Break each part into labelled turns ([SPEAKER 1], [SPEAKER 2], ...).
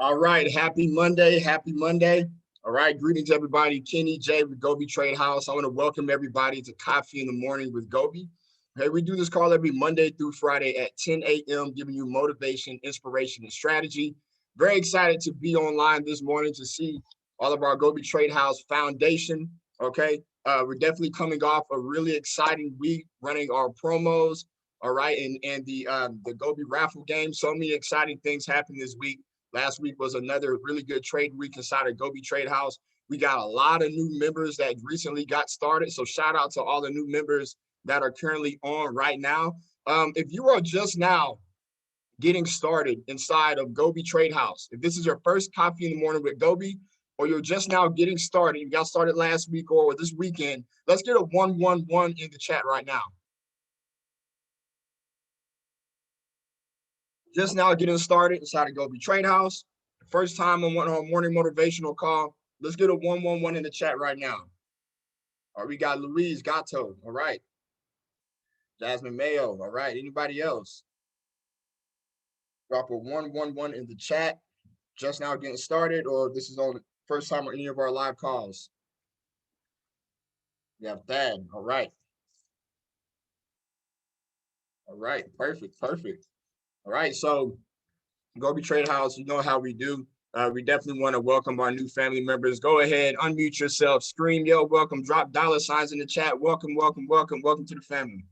[SPEAKER 1] All right, happy Monday, happy Monday. All right, greetings everybody. Kenny J with G.O.B.E Trade House. I want to welcome everybody to Coffee in the Morning with G.O.B.E. Hey, we do this call every Monday through Friday at 10 a.m., giving you motivation, inspiration, and strategy. Very excited to be online this morning to see all of our G.O.B.E Trade House Foundation. Okay, we're definitely coming off a really exciting week running our promos. All right, and the G.O.B.E raffle game. So many exciting things happened this week. Last week was another really good trade week inside of G.O.B.E Trade House. We got a lot of new members that recently got started. So shout out to all the new members that are currently on right now. If you are just now getting started inside of G.O.B.E Trade House, if this is your first Coffee in the Morning with G.O.B.E, or you're just now getting started, you got started last week or this weekend, let's get a 111 in the chat right now. Just now getting started inside of G.O.B.E Trade House. First time on our morning motivational call. Let's get a 111 in the chat right now. All right, we got Louise Gatto. All right. Jasmine Mayo. All right. Anybody else? Drop a 111 in the chat. Just now getting started, or this is on the first time on any of our live calls. We have Thad. All right. All right. Perfect. Perfect. All right. So G.O.B.E Trade House, you know how we do. We definitely want to welcome our new family members. Go ahead, unmute yourself, scream, yo, welcome, drop dollar signs in the chat. Welcome, welcome, welcome, welcome to the family.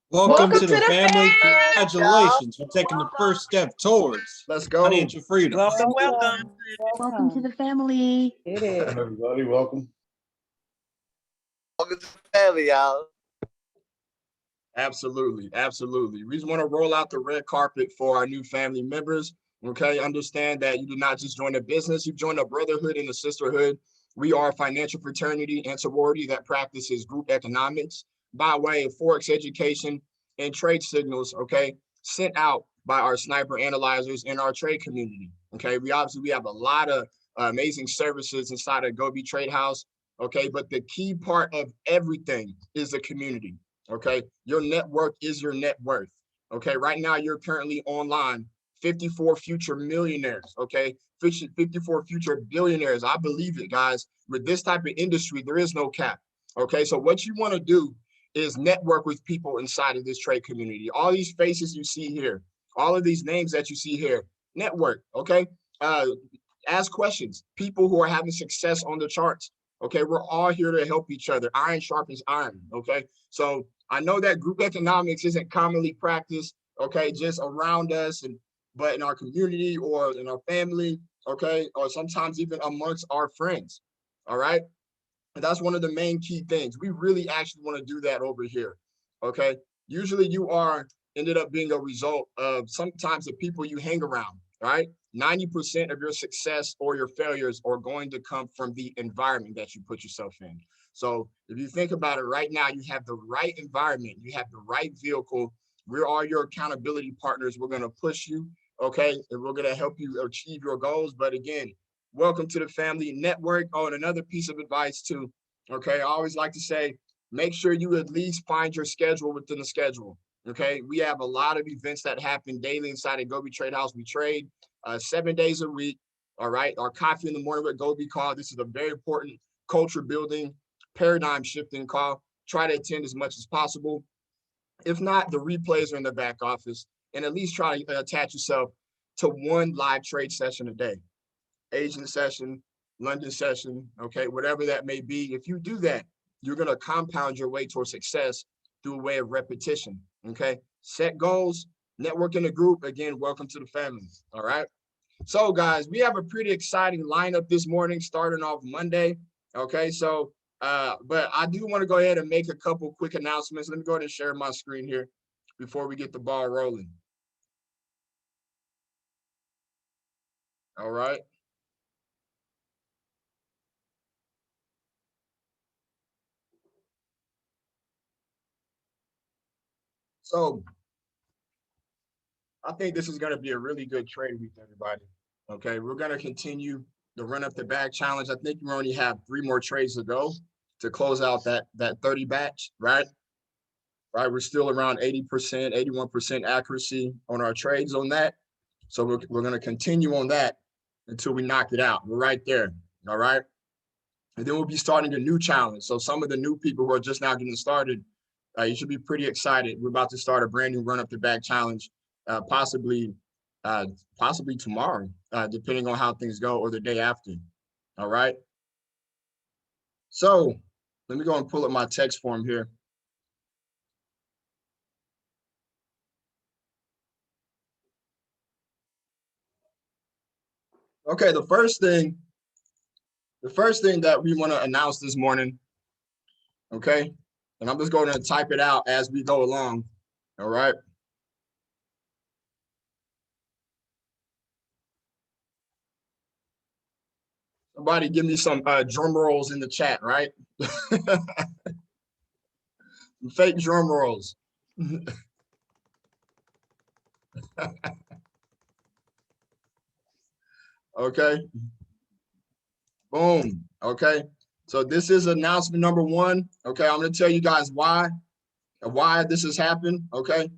[SPEAKER 2] Welcome to the family. Congratulations for taking the first step towards financial freedom.
[SPEAKER 3] Welcome.
[SPEAKER 4] Welcome to the family.
[SPEAKER 5] Everybody, welcome.
[SPEAKER 6] Welcome to the family, y'all.
[SPEAKER 1] Absolutely, absolutely. We just want to roll out the red carpet for our new family members. Okay, understand that you did not just join a business, you joined a brotherhood and a sisterhood. We are a financial fraternity and sorority that practices group economics by way of Forex education and trade signals, okay, sent out by our sniper analyzers in our trade community. Okay, we have a lot of amazing services inside of G.O.B.E Trade House. Okay, but the key part of everything is the community. Okay, your network is your net worth. Okay, right now you're currently online. 54 future millionaires, okay? 54 future billionaires. I believe it, guys. With this type of industry, there is no cap, okay? So what you want to do is network with people inside of this trade community. All these faces you see here, all of these names that you see here, network, okay? Ask questions. People who are having success on the charts, okay? We're all here to help each other. Iron sharpens iron, okay? So I know that group economics isn't commonly practiced, okay, just around us, but in our community or in our family, okay, or sometimes even amongst our friends, all right? And that's one of the main key things. We really actually want to do that over here, okay? Usually you are ended up being a result of sometimes the people you hang around, right? 90% of your success or your failures are going to come from the environment that you put yourself in. So if you think about it right now, you have the right environment, you have the right vehicle. We're all your accountability partners. We're going to push you, okay? And we're going to help you achieve your goals. But again, welcome to the family network. Oh, and another piece of advice too, okay? I always like to say, make sure you at least find your schedule within the schedule, okay? We have a lot of events that happen daily inside of G.O.B.E Trade House. We trade 7 days a week, all right? Our Coffee in the Morning with G.O.B.E call. This is a very important culture building, paradigm shifting call. Try to attend as much as possible. If not, the replays are in the back office, and at least try to attach yourself to one live trade session a day. Asian session, London session, okay, whatever that may be. If you do that, you're going to compound your way towards success through a way of repetition, okay? Set goals, network in a group. Again, welcome to the family, all right? So, guys, we have a pretty exciting lineup this morning, starting off Monday, okay? So, but I do want to go ahead and make a couple quick announcements. Let me go ahead and share my screen here before we get the ball rolling. All right. So I think this is going to be a really good trade week, everybody. Okay, we're going to continue the run up the bag challenge. I think we only have 3 more trades to go to close out that 30 batch, right? Right, we're still around 80%, 81% accuracy on our trades on that. So we're going to continue on that until we knock it out. We're right there, all right? And then we'll be starting a new challenge. So some of the new people who are just now getting started, you should be pretty excited. We're about to start a brand new run up the bag challenge, possibly tomorrow, depending on how things go, or the day after. All right. So let me go and pull up my text form here. Okay, the first thing that we want to announce this morning, okay, and I'm just going to type it out as we go along. All right. Somebody give me some drum rolls in the chat, right? Fake drum rolls. Okay. Boom. Okay. So this is announcement number one. Okay. I'm going to tell you guys why this has happened. Okay.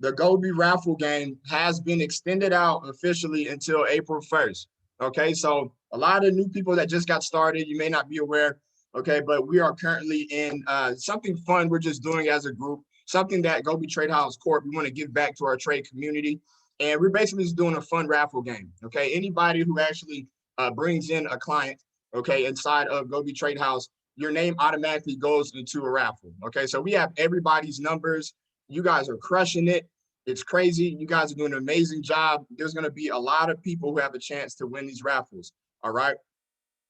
[SPEAKER 1] The G.O.B.E raffle game has been extended out officially until April 1st. Okay. So a lot of new people that just got started, you may not be aware. Okay. But we are currently in something fun we're just doing as a group, something that G.O.B.E Trade House Corp, we want to give back to our trade community. And we're basically just doing a fun raffle game. Okay. Anybody who actually brings in a client, okay, inside of G.O.B.E Trade House, your name automatically goes into a raffle. Okay. So we have everybody's numbers. You guys are crushing it. It's crazy. You guys are doing an amazing job. There's going to be a lot of people who have a chance to win these raffles. All right.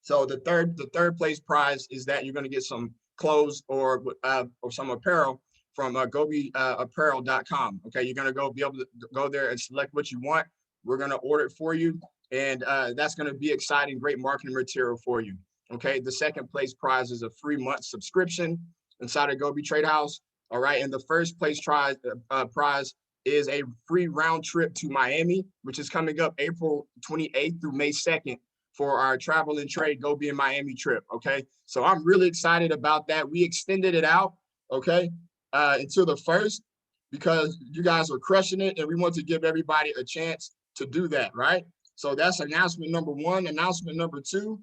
[SPEAKER 1] So the third place prize is that you're going to get some clothes or some apparel from G.O.B.E apparel.com. Okay. You're going to be able to go there and select what you want. We're going to order it for you. And that's going to be exciting, great marketing material for you. Okay. The second place prize is a free month subscription inside of G.O.B.E Trade House. All right. And the first place prize is a free round trip to Miami, which is coming up April 28th through May 2nd for our travel and trade G.O.B.E in Miami trip. Okay. So I'm really excited about that. We extended it out. Okay. Until the 1st because you guys are crushing it and we want to give everybody a chance to do that. Right. So that's announcement number one. Announcement number two.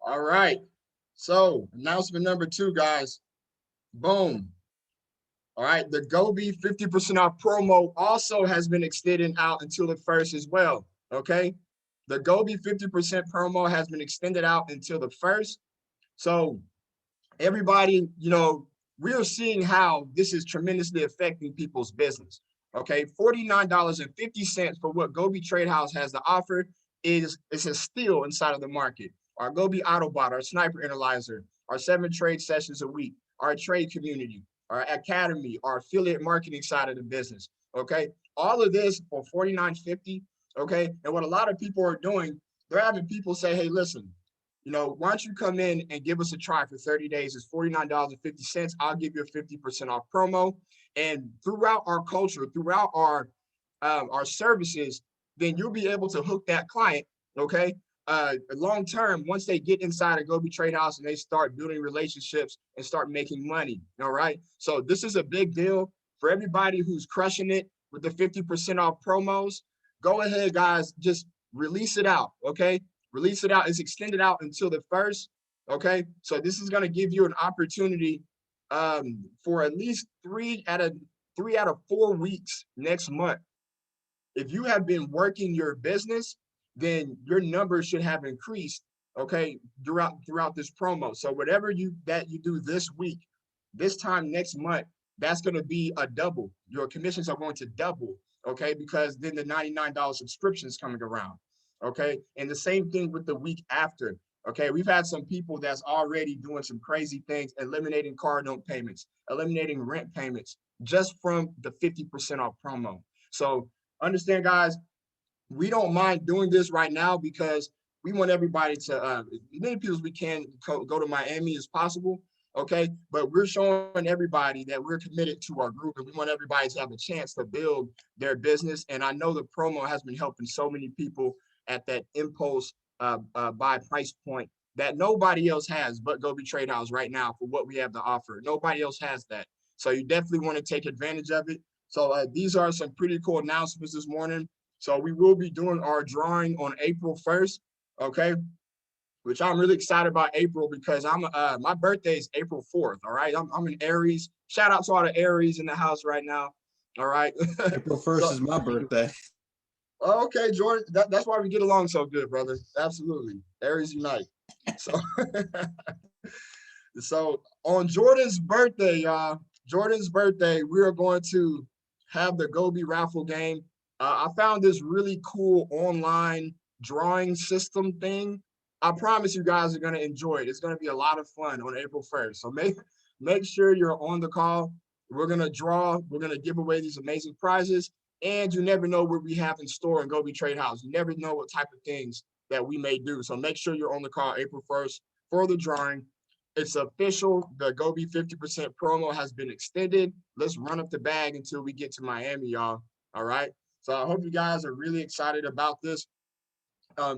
[SPEAKER 1] All right. So announcement number two, guys. Boom. All right. The G.O.B.E 50% off promo also has been extended out until the 1st as well. Okay. The G.O.B.E 50% promo has been extended out until the 1st. So everybody, we are seeing how this is tremendously affecting people's business. Okay. $49.50 for what G.O.B.E Trade House has to offer is a steal inside of the market. Our G.O.B.E Autobot, our Sniper Analyzer, our 7 trade sessions a week, our trade community, our academy, our affiliate marketing side of the business. Okay. All of this for $49.50. Okay. And what a lot of people are doing, they're having people say, hey, listen, why don't you come in and give us a try for 30 days? It's $49.50. I'll give you a 50% off promo. And throughout our culture, throughout our services, then you'll be able to hook that client, okay? Long term, once they get inside a G.O.B.E Trade House and they start building relationships and start making money, all right? So this is a big deal for everybody who's crushing it with the 50% off promos. Go ahead, guys, just release it out, okay? Release it out. It's extended out until the 1st. Okay. So this is going to give you an opportunity for at least 3 out of 4 weeks next month. If you have been working your business, then your numbers should have increased, okay, throughout this promo. So whatever you do this week, this time next month, that's going to be a double. Your commissions are going to double, okay, because then the $99 subscription is coming around. Okay. And the same thing with the week after. Okay. We've had some people that's already doing some crazy things, eliminating car note payments, eliminating rent payments just from the 50% off promo. So understand, guys, we don't mind doing this right now because we want everybody to, as many people as we can go to Miami as possible. okay? But we're showing everybody that we're committed to our group and we want everybody to have a chance to build their business. And I know the promo has been helping so many people at that impulse buy price point that nobody else has but Go.B Trade House right now for what we have to offer. Nobody else has that. So you definitely want to take advantage of it. So these are some pretty cool announcements this morning. So we will be doing our drawing on April 1st, okay? Which I'm really excited about April because my birthday is April 4th, all right? I'm an Aries. Shout out to all the Aries in the house right now, all right?
[SPEAKER 2] April 1st is my birthday.
[SPEAKER 1] Okay, Jordan, that's why we get along so good, brother. Absolutely. Aries unite. So, so on Jordan's birthday, y'all, Jordan's birthday, we are going to have the Go.B raffle game. I found this really cool online drawing system thing. I promise you guys are going to enjoy it. It's going to be a lot of fun on April 1st. So make sure you're on the call. We're going to draw. We're going to give away these amazing prizes. And you never know what we have in store in Go.B Trade House. You never know what type of things that we may do. So make sure you're on the call April 1st for the drawing. It's official. The Go.B 50% promo has been extended. Let's run up the bag until we get to Miami, y'all. All right. So I hope you guys are really excited about this.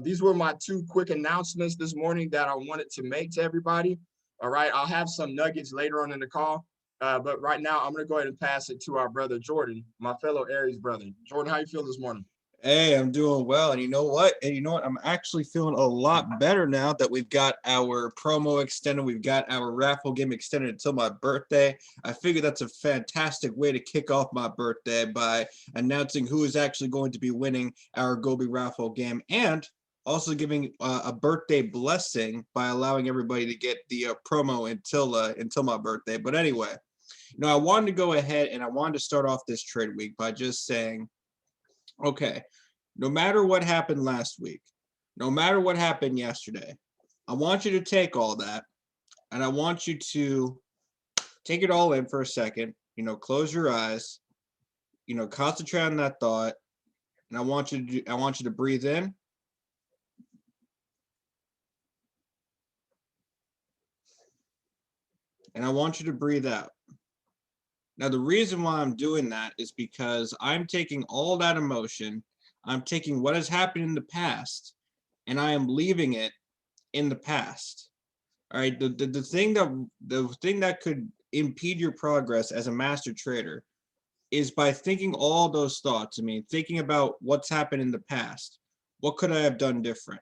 [SPEAKER 1] These were my two quick announcements this morning that I wanted to make to everybody. All right. I'll have some nuggets later on in the call. But right now, I'm going to go ahead and pass it to our brother, Jordan, my fellow Aries brother. Jordan, how you feel this morning?
[SPEAKER 2] Hey, I'm doing well. And you know what? I'm actually feeling a lot better now that we've got our promo extended. We've got our raffle game extended until my birthday. I figure that's a fantastic way to kick off my birthday by announcing who is actually going to be winning our Go.B raffle game and also giving a birthday blessing by allowing everybody to get the promo until my birthday. But anyway, I wanted to go ahead and I wanted to start off this trade week by just saying, okay, no matter what happened last week, no matter what happened yesterday, I want you to take all that and I want you to take it all in for a second, close your eyes, concentrate on that thought. And I want you to breathe in. And I want you to breathe out. Now, the reason why I'm doing that is because I'm taking all that emotion, I'm taking what has happened in the past, and I am leaving it in the past. All right, the thing that could impede your progress as a master trader is by thinking all those thoughts. I mean, thinking about what's happened in the past. What could I have done different?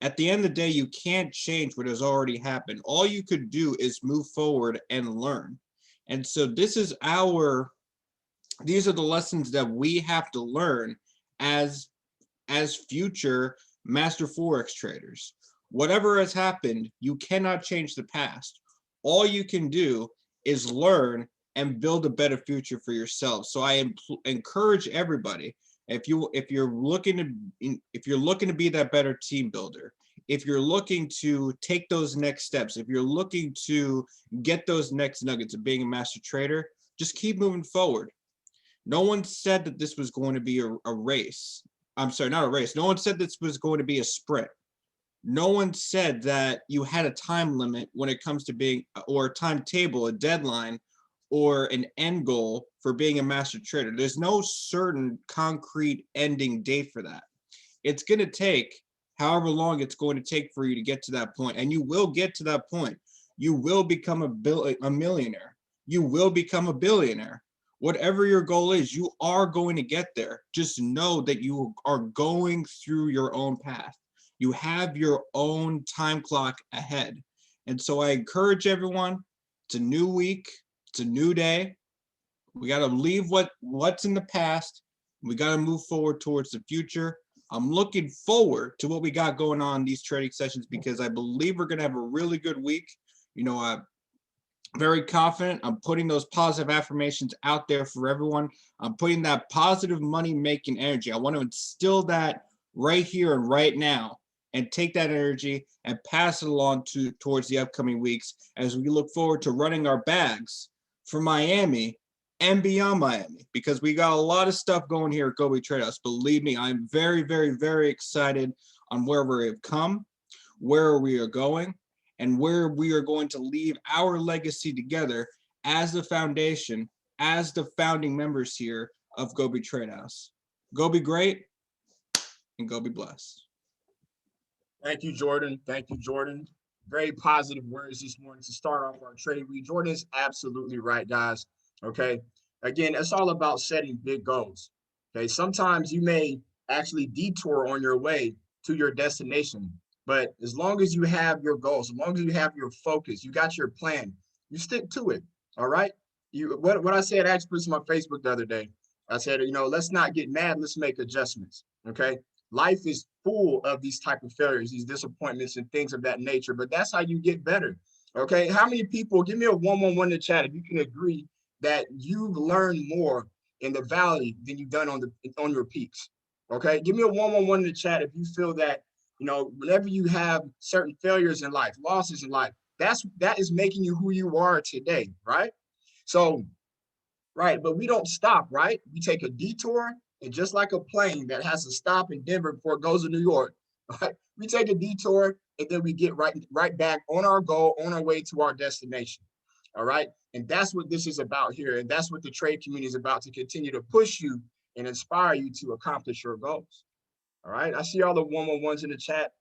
[SPEAKER 2] At the end of the day, you can't change what has already happened. All you could do is move forward and learn. And so these are the lessons that we have to learn as future master forex traders. Whatever has happened, you cannot change the past. All you can do is learn and build a better future for yourself. So I encourage everybody, if you're looking to be that better team builder, if you're looking to take those next steps, if you're looking to get those next nuggets of being a master trader, just keep moving forward. No one said that this was going to be a race. I'm sorry, not a race. No one said this was going to be a sprint. No one said that you had a time limit when it comes to being, or a timetable, a deadline, or an end goal for being a master trader. There's no certain concrete ending date for that. It's going to take however long it's going to take for you to get to that point, and you will get to that point. You will become a millionaire. You will become a billionaire. Whatever your goal is, you are going to get there. Just know that you are going through your own path. You have your own time clock ahead. And so I encourage everyone, it's a new week, it's a new day. We got to leave what's in the past. We got to move forward towards the future. I'm looking forward to what we got going on in these trading sessions because I believe we're going to have a really good week. I'm very confident. I'm putting those positive affirmations out there for everyone. I'm putting that positive money-making energy. I want to instill that right here and right now and take that energy and pass it along towards the upcoming weeks as we look forward to running our bags for Miami and beyond Miami, because we got a lot of stuff going here at Go.B Trade House. Believe me, I'm very, very, very excited on where we have come, where we are going, and where we are going to leave our legacy together as the foundation, as the founding members here of G.O.B.E Trade House. Go be great and go be blessed.
[SPEAKER 1] Thank you, Jordan. Thank you, Jordan. Very positive words this morning to start off our trade week. Jordan is absolutely right, guys. Okay. Again, it's all about setting big goals. Okay. Sometimes you may actually detour on your way to your destination, but as long as you have your goals, as long as you have your focus, you got your plan, you stick to it. All right. What I said, I actually put this on my Facebook the other day. I said, let's not get mad. Let's make adjustments. Okay. Life is full of these type of failures, these disappointments and things of that nature, but that's how you get better. Okay. How many people, give me a 111 in the chat if you can agree that you've learned more in the valley than you've done on your peaks. Okay. Give me a 111 in the chat if you feel that, whenever you have certain failures in life, losses in life, that is making you who you are today. Right. So, right. But we don't stop, right? We take a detour. And just like a plane that has to stop in Denver before it goes to New York, right? We take a detour and then we get right back on our goal, on our way to our destination. All right. And that's what this is about here. And that's what the trade community is about, to continue to push you and inspire you to accomplish your goals. All right. I see all the 111s in the chat.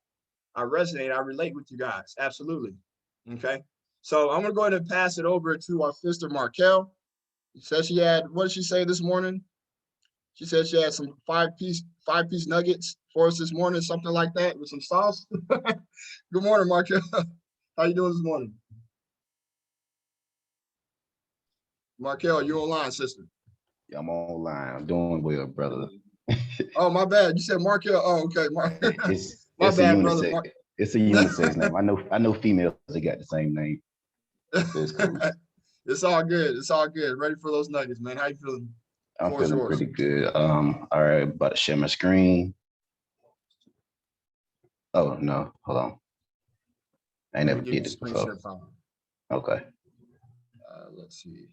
[SPEAKER 1] I resonate. I relate with you guys. Absolutely. Okay. So I'm going to go ahead and pass it over to our sister Markel. She said she had, what did she say this morning? She said she had some five-piece nuggets for us this morning, something like that, with some sauce. Good morning, Markel. How you doing this morning? Markel, you online, sister?
[SPEAKER 3] Yeah, I'm online. I'm doing well, brother.
[SPEAKER 1] Oh, my bad. You said Markel. Oh, okay.
[SPEAKER 3] It's
[SPEAKER 1] My
[SPEAKER 3] a
[SPEAKER 1] bad, brother.
[SPEAKER 3] unisex. It's a unisex name. I know females that got the same name. It's cool.
[SPEAKER 1] It's all good. It's all good. Ready for those nuggets, man. How you feeling?
[SPEAKER 3] I'm feeling pretty good. All right, about to share my screen. Oh no, hold on. I never did this before. Okay.
[SPEAKER 1] Let's see.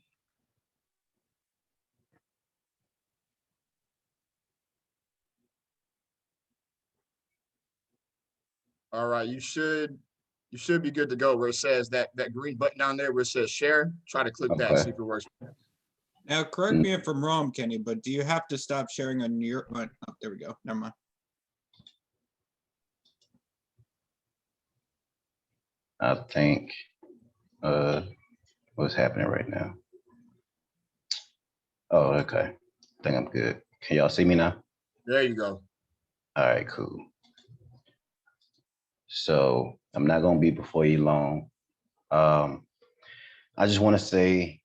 [SPEAKER 1] All right, you should be good to go where it says that green button down there where it says share. Try to click that, see if it works.
[SPEAKER 2] Now, correct me if I'm wrong, Kenny, but do you have to stop sharing on your, oh, there we go. Never mind.
[SPEAKER 3] I think what's happening right now. Oh, okay. I think I'm good. Can y'all see me now?
[SPEAKER 1] There you go.
[SPEAKER 3] All right, cool. So I'm not gonna be before you long. I just want to say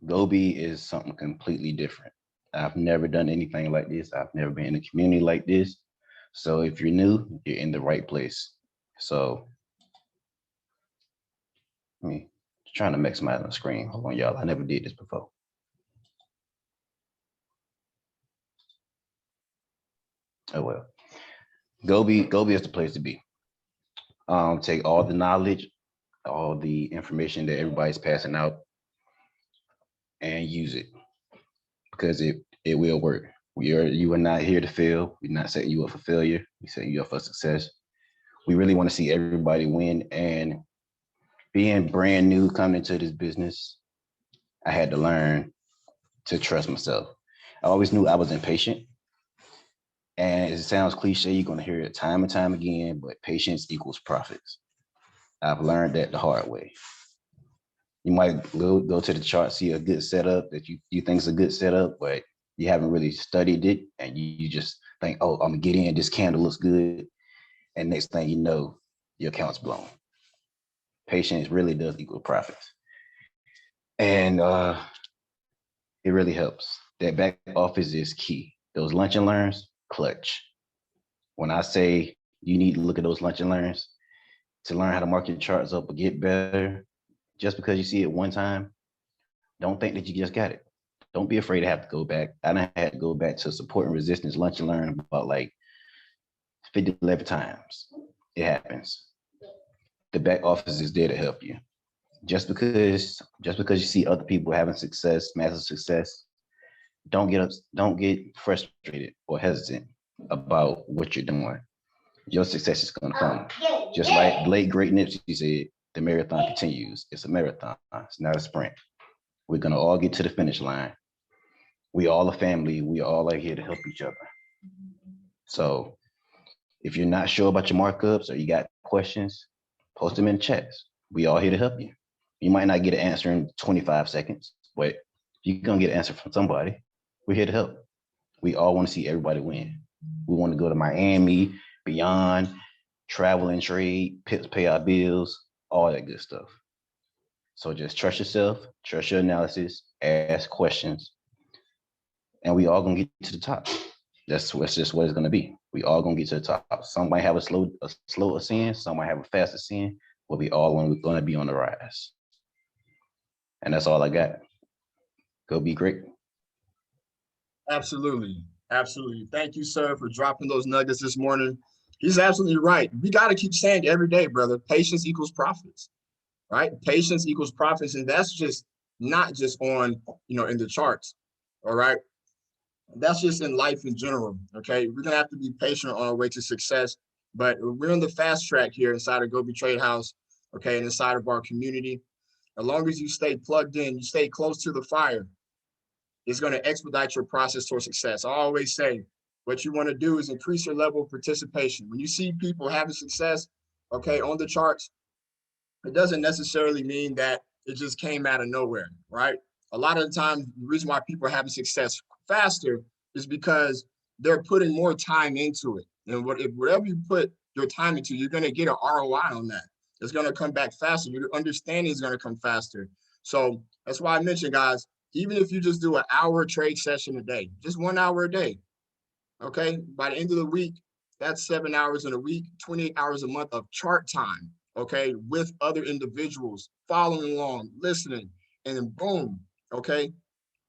[SPEAKER 3] G.O.B.E is something completely different. I've never done anything like this. I've never been in a community like this. So if you're new, you're in the right place. So me trying to maximize on the screen. Hold on, y'all. I never did this before. Oh well. G.O.B.E is the place to be. Take all the knowledge, all the information that everybody's passing out, and use it, because it will work. You are not here to fail. We're not setting you up for failure. We setting you up for success. We really want to see everybody win. And being brand new coming into this business, I had to learn to trust myself. I always knew I was impatient. And it sounds cliche, you're going to hear it time and time again, but patience equals profits. I've learned that the hard way. You might go to the chart, see a good setup that you think is a good setup, but you haven't really studied it, and you just think, oh, I'm gonna get in, this candle looks good. And next thing you know, your account's blown. Patience really does equal profits. And it really helps. That back office is key. Those lunch and learns, clutch. When I say you need to look at those lunch and learns to learn how to mark your charts up or get better, just because you see it one time, don't think that you just got it. Don't be afraid to have to go back. I done had to go back to support and resistance lunch and learn about like 50, 11 times. It happens. The back office is there to help you. Just because you see other people having success, massive success, don't get frustrated or hesitant about what you're doing. your success is going to come. Just like the late great Nipsey said, the marathon continues. It's a marathon. It's not a sprint. We're going to all get to the finish line. We all a family. We all are here to help each other. So if you're not sure about your markups or you got questions, post them in chats. We all here to help you. You might not get an answer in 25 seconds, but you're going to get an answer from somebody. We're here to help. We all want to see everybody win. We want to go to Miami, beyond, travel and trade, pay our bills, all that good stuff. So just trust yourself, trust your analysis, ask questions, and we all gonna get to the top. That's just what it's gonna be. We all gonna get to the top. Some might have a slow ascent, some might have a fast ascent, but we all gonna be on the rise. And that's all I got. Go be great.
[SPEAKER 1] Absolutely. Absolutely. Thank you, sir, for dropping those nuggets this morning. He's absolutely right. We got to keep saying every day, brother, patience equals profits, right? Patience equals profits. And that's just not just on, in the charts. All right. That's just in life in general. Okay. We're going to have to be patient on our way to success, but we're on the fast track here inside of G.O.B.E Trade House. Okay. And inside of our community, as long as you stay plugged in, you stay close to the fire, it's going to expedite your process towards success. I always say, what you want to do is increase your level of participation. When you see people having success, okay, on the charts, it doesn't necessarily mean that it just came out of nowhere, right? A lot of the time, the reason why people are having success faster is because they're putting more time into it. And whatever you put your time into, you're going to get an ROI on that. It's going to come back faster. Your understanding is going to come faster. So that's why I mentioned, guys, even if you just do an hour trade session a day, just 1 hour a day, okay? By the end of the week, that's 7 hours in a week, 28 hours a month of chart time, okay? With other individuals, following along, listening, and then boom, okay?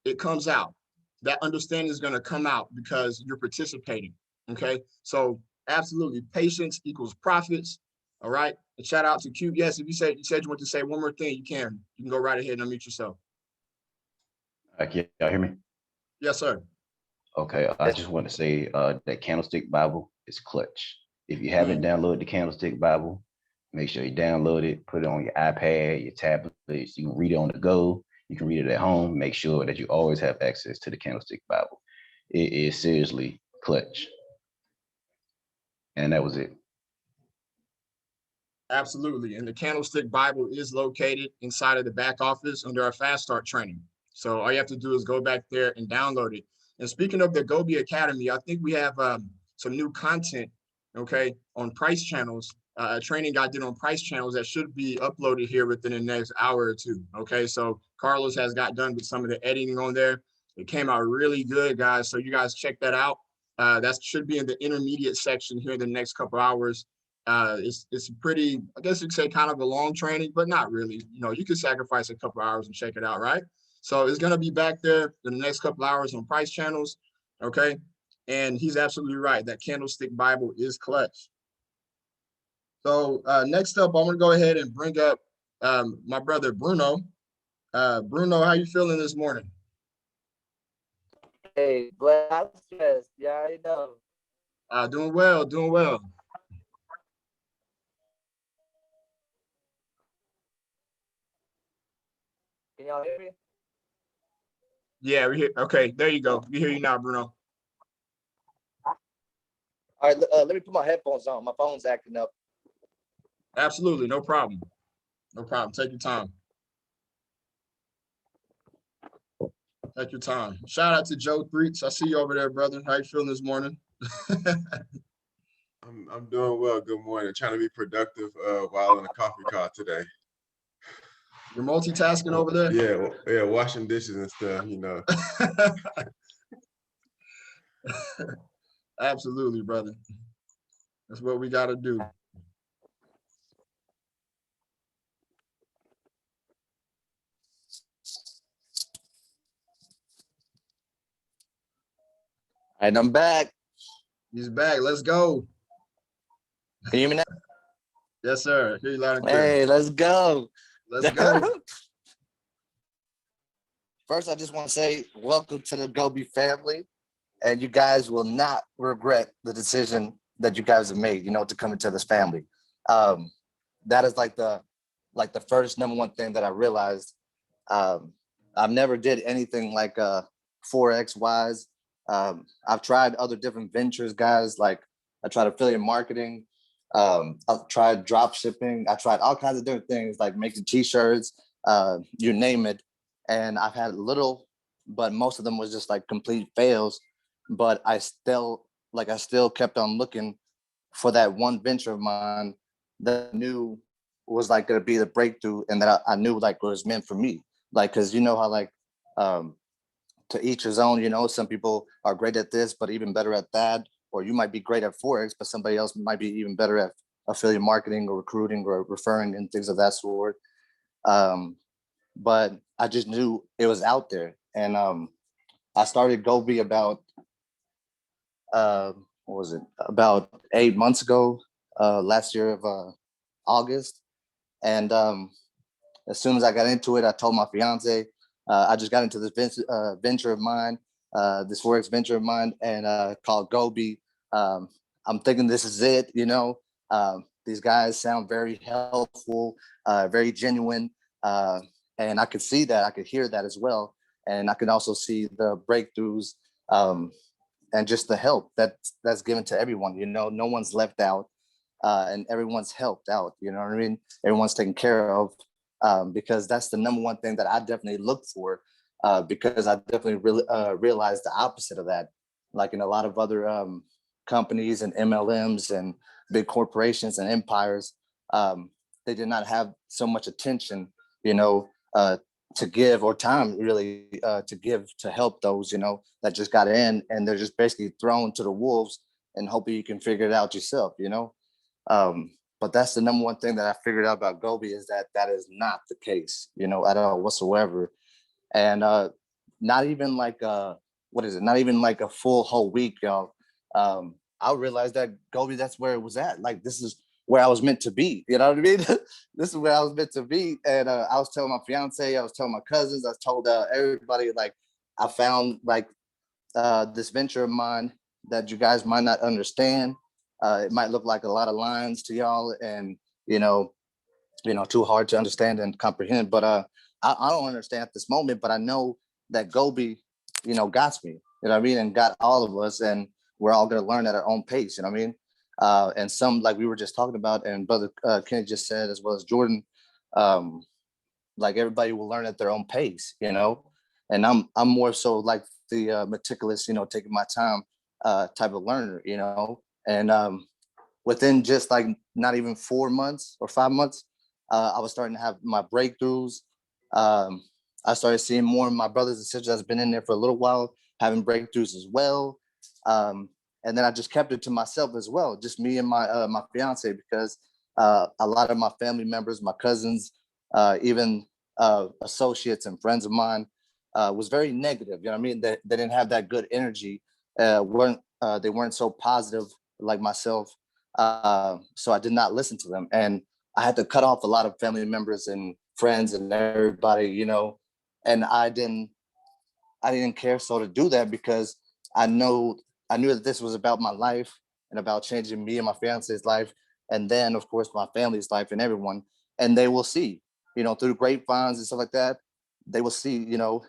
[SPEAKER 1] It comes out. That understanding is gonna come out because you're participating, okay? So absolutely, patience equals profits, all right? And shout out to Q. Yes, if you said you want to say one more thing, you can go right ahead and unmute yourself.
[SPEAKER 3] Y'all hear me?
[SPEAKER 1] Yes, sir.
[SPEAKER 3] Okay, I just want to say that Candlestick Bible is clutch. If you haven't downloaded the Candlestick Bible, make sure you download it, put it on your iPad, your tablets. You can read it on the go. You can read it at home. Make sure that you always have access to the Candlestick Bible. It is seriously clutch. And that was it.
[SPEAKER 1] Absolutely. And the Candlestick Bible is located inside of the back office under our Fast Start training. So all you have to do is go back there and download it. And speaking of the G.O.B.E Academy, I think we have some new content, okay, on price channels, a training I did on price channels that should be uploaded here within the next hour or two, okay? So Carlos has got done with some of the editing on there. It came out really good, guys. So you guys check that out. That should be in the intermediate section here in the next couple hours. It's pretty, I guess you could say kind of a long training, but not really. You could sacrifice a couple hours and check it out, right? So it's going to be back there in the next couple hours on price channels, okay? And he's absolutely right. That Candlestick Bible is clutch. So next up, I'm going to go ahead and bring up my brother, Bruno. Bruno, how you feeling this morning?
[SPEAKER 6] Hey, glad I'm stressed. Yeah, I know.
[SPEAKER 1] Doing well, doing well.
[SPEAKER 6] Can y'all hear me?
[SPEAKER 1] Yeah, we hear. Okay, there you go. We hear you now, Bruno.
[SPEAKER 6] All right, let me put my headphones on. My phone's acting up.
[SPEAKER 1] Absolutely, no problem. No problem. Take your time. Take your time. Shout out to Joe Threets. I see you over there, brother. How you feeling this morning?
[SPEAKER 7] I'm doing well. Good morning. Trying to be productive while in a coffee car today.
[SPEAKER 1] You're multitasking over there?
[SPEAKER 7] Yeah, washing dishes and stuff,
[SPEAKER 1] Absolutely, brother. That's what we got to do.
[SPEAKER 6] All right, I'm back.
[SPEAKER 1] He's back. Let's go.
[SPEAKER 6] Can you hear me now?
[SPEAKER 1] Yes, sir. Hear you loud and clear.
[SPEAKER 6] Hey, let's go.
[SPEAKER 1] Let's go.
[SPEAKER 6] First, I just want to say welcome to the G.O.B.E family, and you guys will not regret the decision that you guys have made, to come into this family. That is like the first number one thing that I realized. I've never did anything like Forex wise. I've tried other different ventures, guys. Like I tried affiliate marketing. I've tried drop shipping. I tried all kinds of different things like making t-shirts, you name it. And I've had little, but most of them was just like complete fails. But I still kept on looking for that one venture of mine that I knew was like going to be the breakthrough, and that I knew like was meant for me. Like, cause you know how like, to each his own, some people are great at this, but even better at that. Or you might be great at Forex, but somebody else might be even better at affiliate marketing or recruiting or referring and things of that sort. But I just knew it was out there. And I started G.O.B.E about, what was it? About 8 months ago, last year of August. And as soon as I got into it, I told my fiance, I just got into this venture of mine, this Forex venture of mine, and called G.O.B.E. I'm thinking this is it, these guys sound very helpful, very genuine. And I could see that, I could hear that as well. And I could also see the breakthroughs, and just the help that's given to everyone. No one's left out, and everyone's helped out. You know what I mean? Everyone's taken care of, because that's the number one thing that I definitely look for, because I definitely realized the opposite of that. Like in a lot of other companies and MLMs and big corporations and empires, they did not have so much attention, to give, or time really, to give to help those, that just got in, and they're just basically thrown to the wolves and hoping you can figure it out yourself, but that's the number one thing that I figured out about G.O.B.E is that is not the case, at all whatsoever. And not even like what is it? Not even like a full whole week, y'all. I realized that G.O.B.E, that's where it was at. Like, this is where I was meant to be. You know what I mean? This is where I was meant to be. And I was telling my fiance, I was telling my cousins, I told everybody, like, I found like this venture of mine that you guys might not understand. It might look like a lot of lines to y'all, and too hard to understand and comprehend. But I don't understand at this moment. But I know that G.O.B.E, got me. You know what I mean, and got all of us, and we're all gonna learn at our own pace. You know what I mean? And some, like we were just talking about, and Brother Kenny just said, as well as Jordan, like everybody will learn at their own pace. And I'm more so like the meticulous, taking my time type of learner. And within just like not even 4 months or 5 months, I was starting to have my breakthroughs. I started seeing more of my brothers and sisters that's been in there for a little while having breakthroughs as well. And then I just kept it to myself as well, just me and my fiance, because a lot of my family members, my cousins, even associates and friends of mine, was very negative. You know what I mean? They didn't have that good energy. They weren't so positive like myself. So I did not listen to them, and I had to cut off a lot of family members and friends and everybody, and I didn't care so to do that, because I knew that this was about my life and about changing me and my fiance's life, and then of course my family's life and everyone. And they will see, through grapevines and stuff like that, they will see, the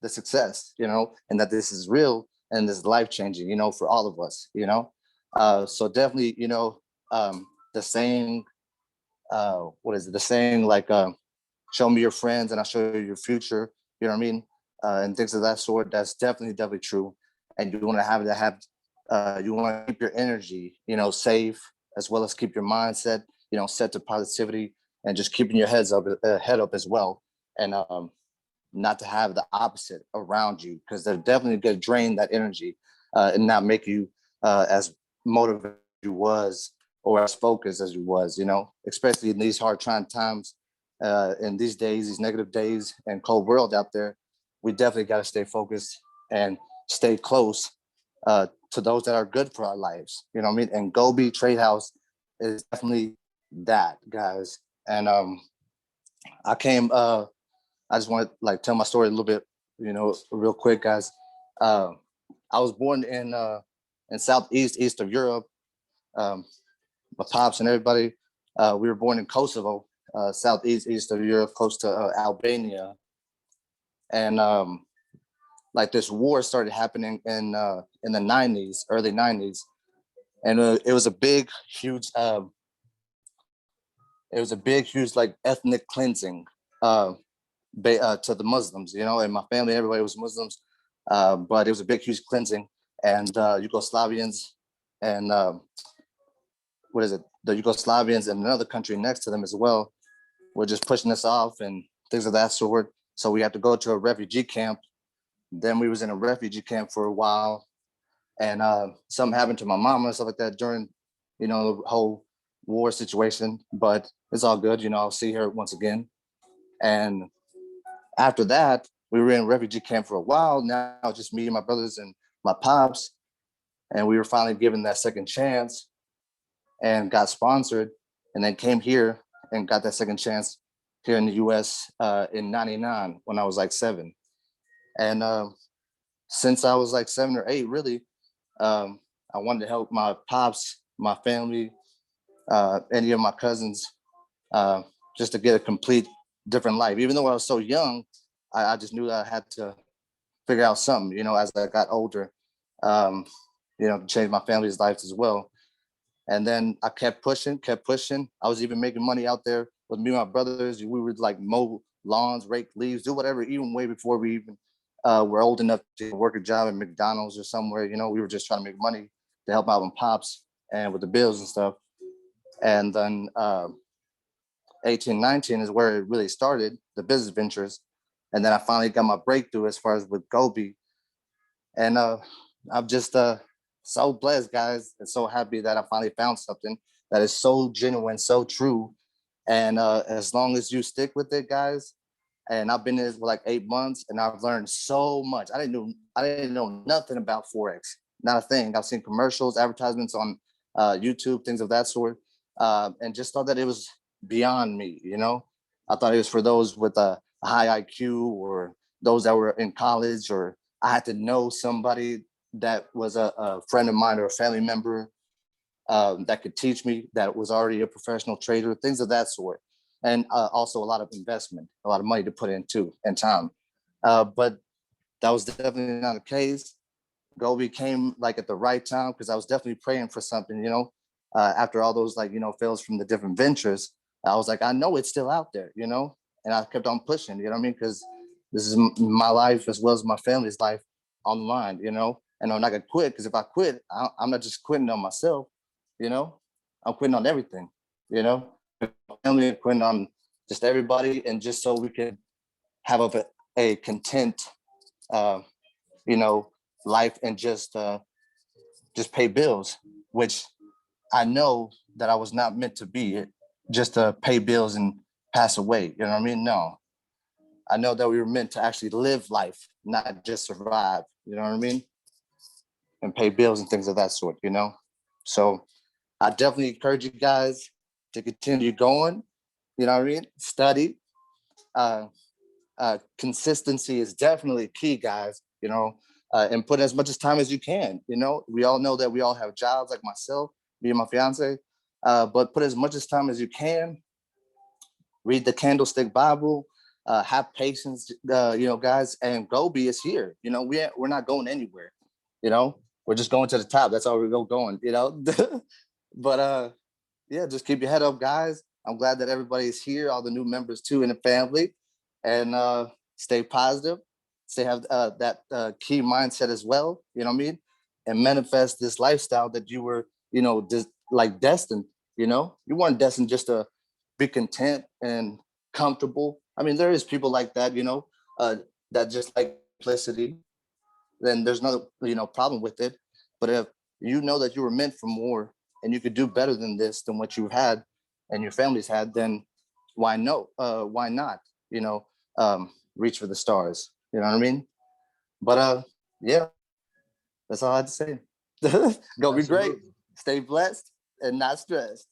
[SPEAKER 6] success, and that this is real and this is life changing, for all of us, so definitely, the saying, what is it? The saying, like, show me your friends and I'll show you your future. You know what I mean? And things of that sort. That's definitely true. And you want to you want to keep your energy, safe, as well as keep your mindset, set to positivity, and just keeping your head up as well. And not to have the opposite around you, because they're definitely going to drain that energy, and not make you as motivated as you was, or as focused as you was, especially in these hard trying times, in these days, these negative days and cold world out there. We definitely got to stay focused and stay close to those that are good for our lives. You know what I mean? And G.O.B.E Trade House is definitely that, guys. And I just want to like tell my story a little bit, real quick, guys. I was born in Southeast of Europe, my pops and everybody, we were born in Kosovo, east of Europe, close to Albania. And like this war started happening in the 90s, early 90s. And it was a big, huge, like ethnic cleansing to the Muslims, you know, and my family, everybody was Muslims. But it was a big, huge cleansing. And Yugoslavians and the Yugoslavians and another country next to them as well were just pushing us off and things of that sort. So we had to go to a refugee camp. Then we was in a refugee camp for a while, and something happened to my mom and stuff like that during, you know, the whole war situation. But it's all good, you know. I'll see her once again. And after that, we were in refugee camp for a while. Now just me and my brothers and my pops, and we were finally given that second chance and got sponsored, and then came here and got that second chance here in the US in 99 when I was like 7. And since I was like 7 or 8, really, I wanted to help my pops, my family, any of my cousins, just to get a complete different life. Even though I was so young, I just knew that I had to figure out something, you know, as I got older, you know, to change my family's lives as well. And then I kept pushing. I was even making money out there with me and my brothers. We would like mow lawns, rake leaves, do whatever, even way before we even were old enough to work a job at McDonald's or somewhere. You know, we were just trying to make money to help out with pops and with the bills and stuff. And then 18, 19 is where it really started, the business ventures. And then I finally got my breakthrough as far as with G.O.B.E. And I'm just so blessed, guys, and so happy that I finally found something that is so genuine, so true. And as long as you stick with it, guys, and I've been in this for like 8 months, and I've learned so much. I didn't know nothing about Forex, not a thing. I've seen commercials, advertisements on YouTube, things of that sort, and just thought that it was beyond me. You know, I thought it was for those with a high IQ or those that were in college, or I had to know somebody that was a friend of mine or a family member that could teach me, that was already a professional trader, things of that sort. And also a lot of investment, a lot of money to put into and time. But that was definitely not the case. G.O.B.E came like at the right time because I was definitely praying for something, you know, after all those like, you know, fails from the different ventures. I was like, I know it's still out there, you know, and I kept on pushing, you know what I mean? Because this is my life as well as my family's life on the line, you know, and I'm not gonna quit, because if I quit, I'm not just quitting on myself, you know, I'm quitting on everything, you know, family, quitting on just everybody, and just so we can have a content, you know, life, and just pay bills, which I know that I was not meant to be it, just to pay bills and pass away. You know what I mean? No, I know that we were meant to actually live life, not just survive. You know what I mean? And pay bills and things of that sort, you know? So I definitely encourage you guys to continue going. You know what I mean? Study. Consistency is definitely key, guys, you know, and put as much as time as you can. You know, we all know that we all have jobs, like myself, me and my fiance, but put as much as time as you can. Read the Candlestick Bible, have patience, you know, guys, and G.O.B.E is here. You know, we're not going anywhere, you know, we're just going to the top. That's all we're going, you know. But yeah, just keep your head up, guys. I'm glad that everybody's here, all the new members too in the family, and stay positive, stay have that key mindset as well, you know what I mean, and manifest this lifestyle that you were, you know, just like destined. You know, you weren't destined just to be content and comfortable. I mean, there is people like that, you know, that just like simplicity. Then there's no, you know, problem with it. But if you know that you were meant for more, and you could do better than this, than what you've had and your family's had, then why no? Why not? You know, reach for the stars. You know what I mean? But yeah, that's all I had to say. Go be great,
[SPEAKER 1] Absolutely.
[SPEAKER 6] stay blessed, and not stressed.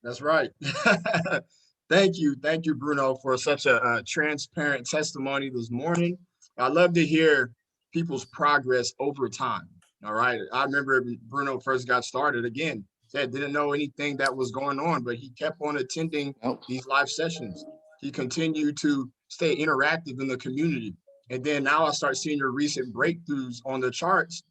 [SPEAKER 1] That's right. Thank you, Bruno, for such a transparent testimony this morning. I love to hear people's progress over time. All right. I remember when Bruno first got started. Again, said didn't know anything that was going on, but he kept on attending
[SPEAKER 6] Nope.
[SPEAKER 1] these live sessions. He continued to stay interactive in the community. And then now I start seeing your recent breakthroughs on the charts.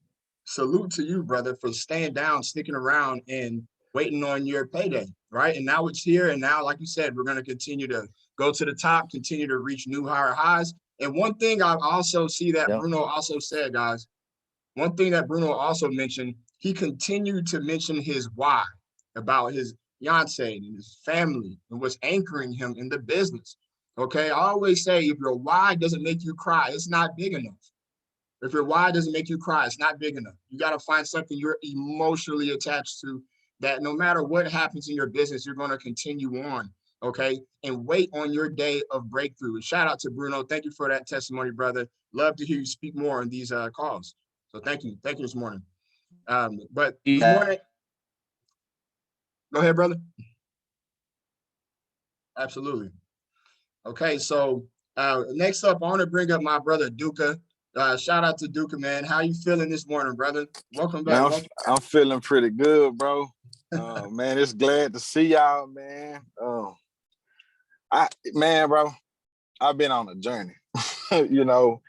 [SPEAKER 1] Salute to you, brother, for staying down, sticking around, and waiting on your payday, right? And now it's here. And now, like you said, we're going to continue to go to the top, continue to reach new higher highs. And one thing I also see that
[SPEAKER 6] Yep.
[SPEAKER 1] Bruno also said, guys, one thing that Bruno also mentioned, he continued to mention his why about his fiance and his family and what's anchoring him in the business. Okay, I always say if your why doesn't make you cry, it's not big enough. If your why doesn't make you cry, it's not big enough. You got to find something you're emotionally attached to that no matter what happens in your business, you're going to continue on, okay? And wait on your day of breakthrough. And shout out to Bruno. Thank you for that testimony, brother. Love to hear you speak more on these calls. So thank you. Thank you this morning. But this morning, go ahead, brother. Absolutely. Okay, so next up, I want to bring up my brother Duca. Shout out to Duca, man. How you feeling this morning, brother? Welcome back.
[SPEAKER 8] Man, I'm feeling pretty good, bro. Man, it's glad to see y'all, man. Bro, I've been on a journey. you know,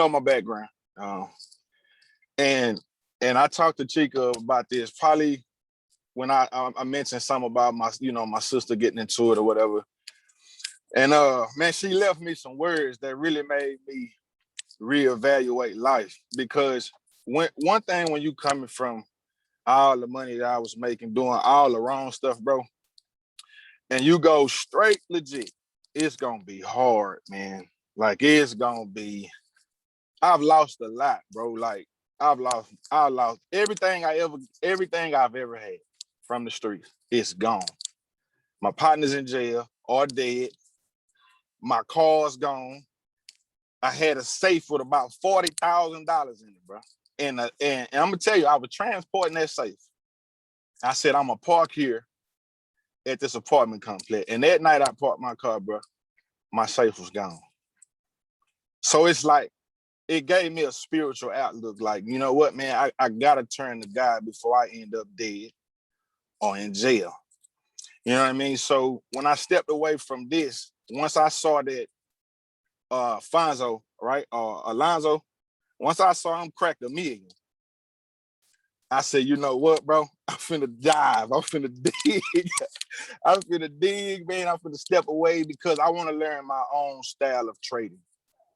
[SPEAKER 8] my background. And I talked to Chica about this probably when I mentioned something about my sister getting into it or whatever. And man, she left me some words that really made me reevaluate life, because one thing when you coming from all the money that I was making, doing all the wrong stuff, bro, and you go straight legit, it's gonna be hard, man. Like I've lost a lot, bro. Like I've lost everything I've ever had from the streets. It's gone. My partner's in jail or dead. My car's gone. I had a safe with about $40,000 in it, bro. And I'm gonna tell you, I was transporting that safe. I said, I'm gonna park here at this apartment complex. And that night I parked my car, bro. My safe was gone. So it's like, it gave me a spiritual outlook. Like, you know what, man, I gotta turn to God before I end up dead or in jail. You know what I mean? So when I stepped away from this, once I saw that Fonzo, right, Alonzo, once I saw him crack $1 million, I said, you know what, bro? I'm finna dive. I'm finna dig. I'm finna dig, man. I'm finna step away because I want to learn my own style of trading.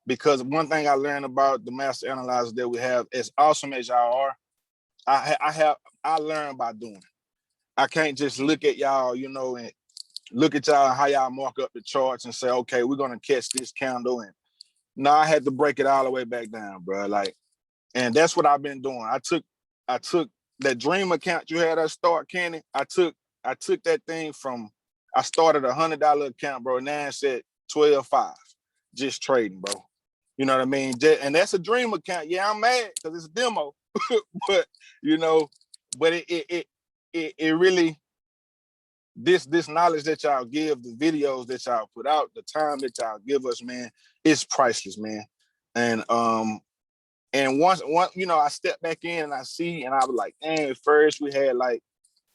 [SPEAKER 8] Because one thing I learned about the master analyzers that we have, as awesome as y'all are, I learned by doing. I can't just look at y'all, and look at y'all how y'all mark up the charts and say, okay, we're gonna catch this candle. And no, I had to break it all the way back down, bro. Like, and that's what I've been doing. I took that dream account you had us start, Kenny. I took that thing from, I started $100 account, bro. Now it's at 12.5, just trading, bro. You know what I mean? And that's a dream account. Yeah, I'm mad because it's a demo, but it really, this knowledge that y'all give, the videos that y'all put out, the time that y'all give us, man, it's priceless, man. And once I step back in and I see, and I was like, dang, at first we had like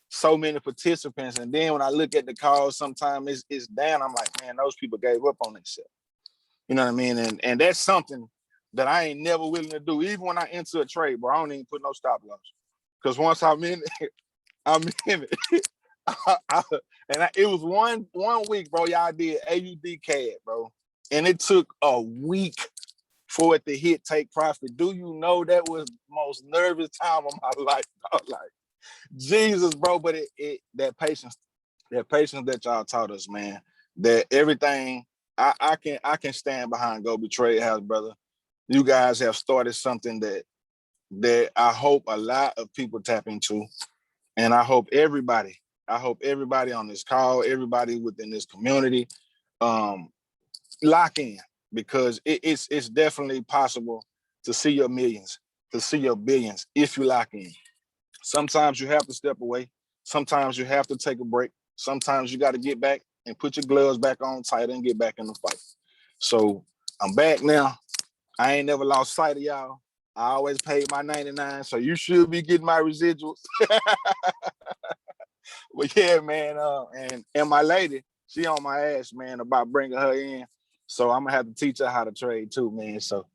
[SPEAKER 8] so many participants, and then when I look at the calls, sometimes it's down. I'm like, man, those people gave up on themselves. You know what I mean? And that's something that I ain't never willing to do. Even when I enter a trade, bro, I don't even put no stop loss. Because once I'm in it, I'm in it. It was one week, bro, y'all did AUD CAD, bro. And it took a week for it to hit take profit. Do you know that was the most nervous time of my life? Like, Jesus, bro. But that patience that y'all taught us, man, that everything, I can stand behind G.O.B.E Trade House, brother. You guys have started something that I hope a lot of people tap into. And I hope everybody on this call, everybody within this community, lock in, because it's definitely possible to see your millions, to see your billions if you lock in. Sometimes you have to step away. Sometimes you have to take a break. Sometimes you got to get back and put your gloves back on tight and get back in the fight. So I'm back now. I ain't never lost sight of y'all. I always paid my 99, so you should be getting my residuals. But yeah, man, and my lady, she on my ass, man, about bringing her in. So I'm gonna have to teach her how to trade too, man. So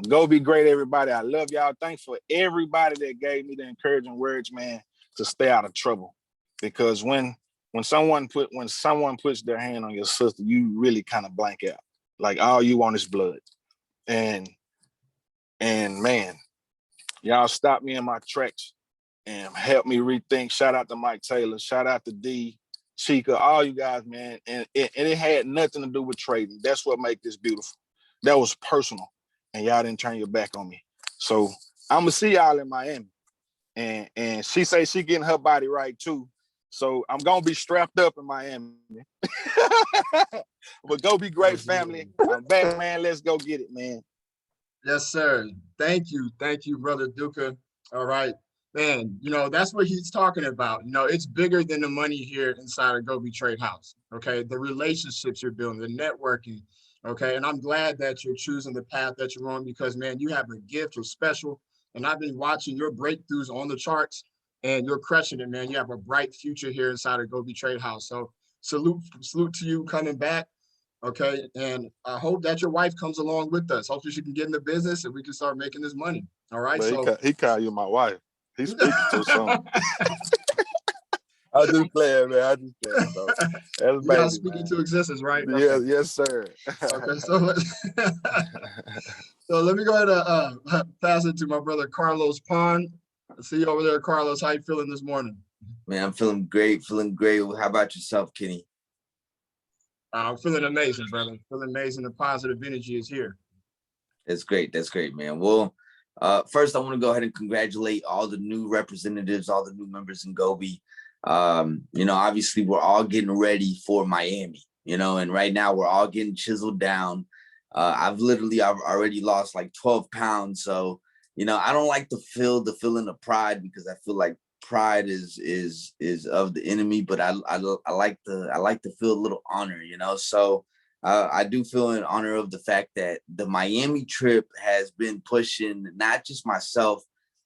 [SPEAKER 8] go be great, everybody. I love y'all. Thanks for everybody that gave me the encouraging words, man, to stay out of trouble. Because when someone puts their hand on your sister, you really kind of blank out. Like all you want is blood. And man, y'all stopped me in my tracks and help me rethink. Shout out to Mike Taylor. Shout out to D, Chica, all you guys, man. And it had nothing to do with trading. That's what makes this beautiful. That was personal. And y'all didn't turn your back on me. So I'm gonna see y'all in Miami. And she say she getting her body right too. So I'm gonna be strapped up in Miami. But go be great, family. I'm back, man. Let's go get it, man.
[SPEAKER 1] Yes, sir. Thank you, brother Duca. All right, man. You know that's what he's talking about. You know, it's bigger than the money here inside of Go.B Trade House. Okay, the relationships you're building, the networking. Okay, and I'm glad that you're choosing the path that you're on because, man, you have a gift. You're special, and I've been watching your breakthroughs on the charts, and you're crushing it, man. You have a bright future here inside of Go.B Trade House. So salute to you coming back. Okay, and I hope that your wife comes along with us. Hopefully she can get in the business and we can start making this money. All right,
[SPEAKER 8] But
[SPEAKER 1] so
[SPEAKER 8] he call you my wife. He's speaking to something. I just playing, man. I just playing. So that's
[SPEAKER 1] you gotta
[SPEAKER 8] baby,
[SPEAKER 1] speak
[SPEAKER 8] man.
[SPEAKER 1] into existence, right?
[SPEAKER 8] Yeah,
[SPEAKER 1] Okay.
[SPEAKER 8] yes, sir.
[SPEAKER 1] Okay, so so let me go ahead and pass it to my brother Carlos Pond. I see you over there, Carlos. How you feeling this morning?
[SPEAKER 9] Man, I'm feeling great, How about yourself, Kenny?
[SPEAKER 1] I'm feeling amazing, brother. Feeling amazing. The positive energy is here.
[SPEAKER 9] That's great, man. Well, first I want to go ahead and congratulate all the new representatives, all the new members in Go.B. You know, obviously we're all getting ready for Miami, you know, and right now we're all getting chiseled down. I've already lost like 12 pounds. So, you know, I don't like to feel the feeling of pride because I feel like pride is of the enemy, but I like to feel a little honor, you know. So I do feel in honor of the fact that the Miami trip has been pushing not just myself,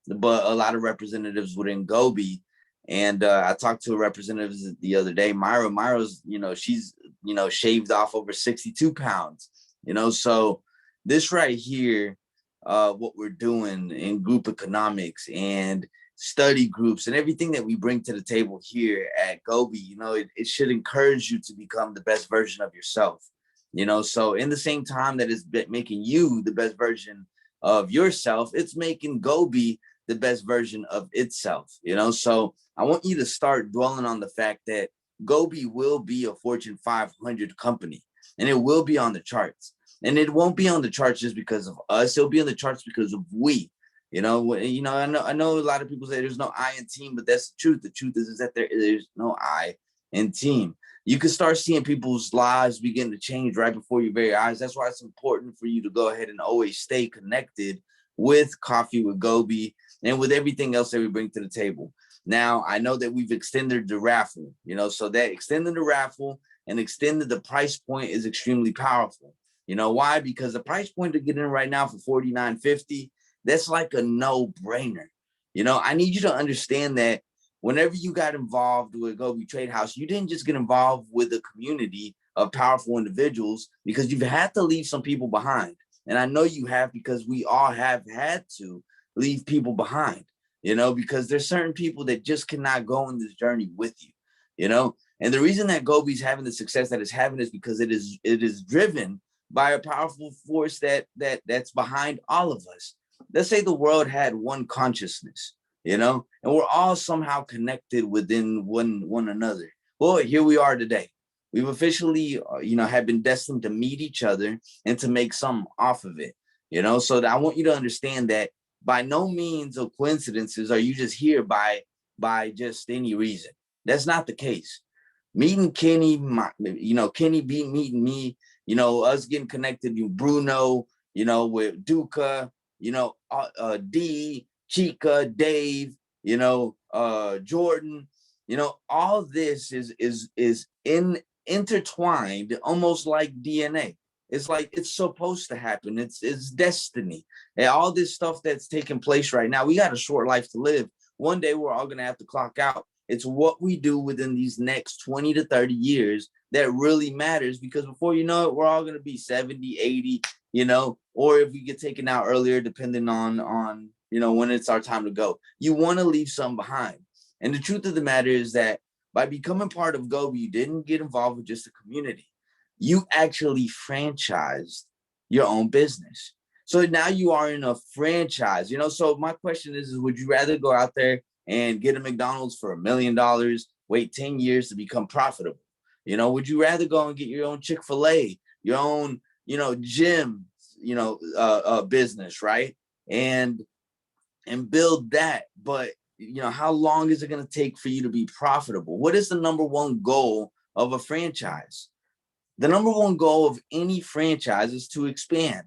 [SPEAKER 9] but a lot of representatives within Go.B. And I talked to a representative the other day, Myra's, you know, she's, you know, shaved off over 62 pounds, you know. So this right here, what we're doing in group economics and study groups and everything that we bring to the table here at Go.B, you know, it should encourage you to become the best version of yourself, you know. So in the same time that it's making you the best version of yourself, it's making Go.B the best version of itself, you know. So I want you to start dwelling on the fact that Go.B will be a Fortune 500 company and it will be on the charts. And it won't be on the charts just because of us. It'll be on the charts because of we. You know, I know a lot of people say there's no I in team, but that's the truth. The truth is that there's no I in team. You can start seeing people's lives begin to change right before your very eyes. That's why it's important for you to go ahead and always stay connected with Coffee with Go.B and with everything else that we bring to the table. Now, I know that we've extended the raffle, you know, so that extending the raffle and extending the price point is extremely powerful. You know why? Because the price point to get in right now for $49.50, that's like a no-brainer. You know, I need you to understand that whenever you got involved with Go.B Trade House, you didn't just get involved with a community of powerful individuals because you've had to leave some people behind. And I know you have because we all have had to leave people behind, you know, because there's certain people that just cannot go on this journey with you, you know. And the reason that Go.B's having the success that it's having is because it is driven by a powerful force that's behind all of us. Let's say the world had one consciousness, you know, and we're all somehow connected within one another. Well, here we are today. We've officially, you know, have been destined to meet each other and to make something off of it, you know. So I want you to understand that by no means of coincidences are you just here by just any reason. That's not the case. Meeting Kenny, you know, Kenny meeting me, you know, us getting connected to Bruno, you know, with Duca, you know, D, Chica, Dave, you know, Jordan, you know, all this is intertwined almost like DNA. It's like it's supposed to happen. It's destiny. And all this stuff that's taking place right now, we got a short life to live. One day we're all gonna have to clock out. It's what we do within these next 20 to 30 years that really matters, because before you know it, we're all gonna be 70, 80, or if we get taken out earlier, depending on when it's our time to go. You want to leave some behind. And the truth of the matter is that by becoming part of G.O.B.E, you didn't get involved with just the community. You actually franchised your own business. So now you are in a franchise, So my question is would you rather go out there and get a McDonald's for $1 million, wait 10 years to become profitable? Would you rather go and get your own Chick-fil-A, your own, gym, business, right? And build that. But, how long is it going to take for you to be profitable? What is the number one goal of a franchise? The number one goal of any franchise is to expand.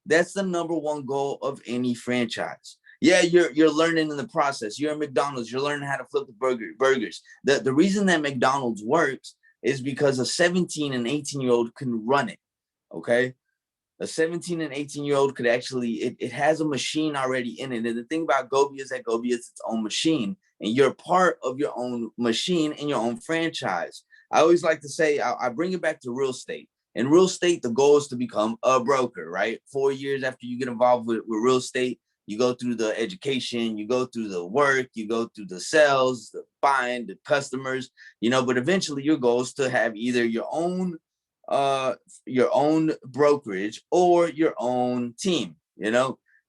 [SPEAKER 9] That's the number one goal of any franchise. Yeah, you're learning in the process. You're at McDonald's. You're learning how to flip the burgers. The reason that McDonald's works is because a 17 and 18-year-old can run it, okay? A 17 and 18-year-old could actually, it has a machine already in it. And the thing about G.O.B.E is that G.O.B.E is its own machine. And you're part of your own machine and your own franchise. I always like to say, I bring it back to real estate. In real estate, the goal is to become a broker, right? 4 years after you get involved with real estate, you go through the education, you go through the work, you go through the sales, the buying, the customers, but eventually your goal is to have either your own brokerage or your own team.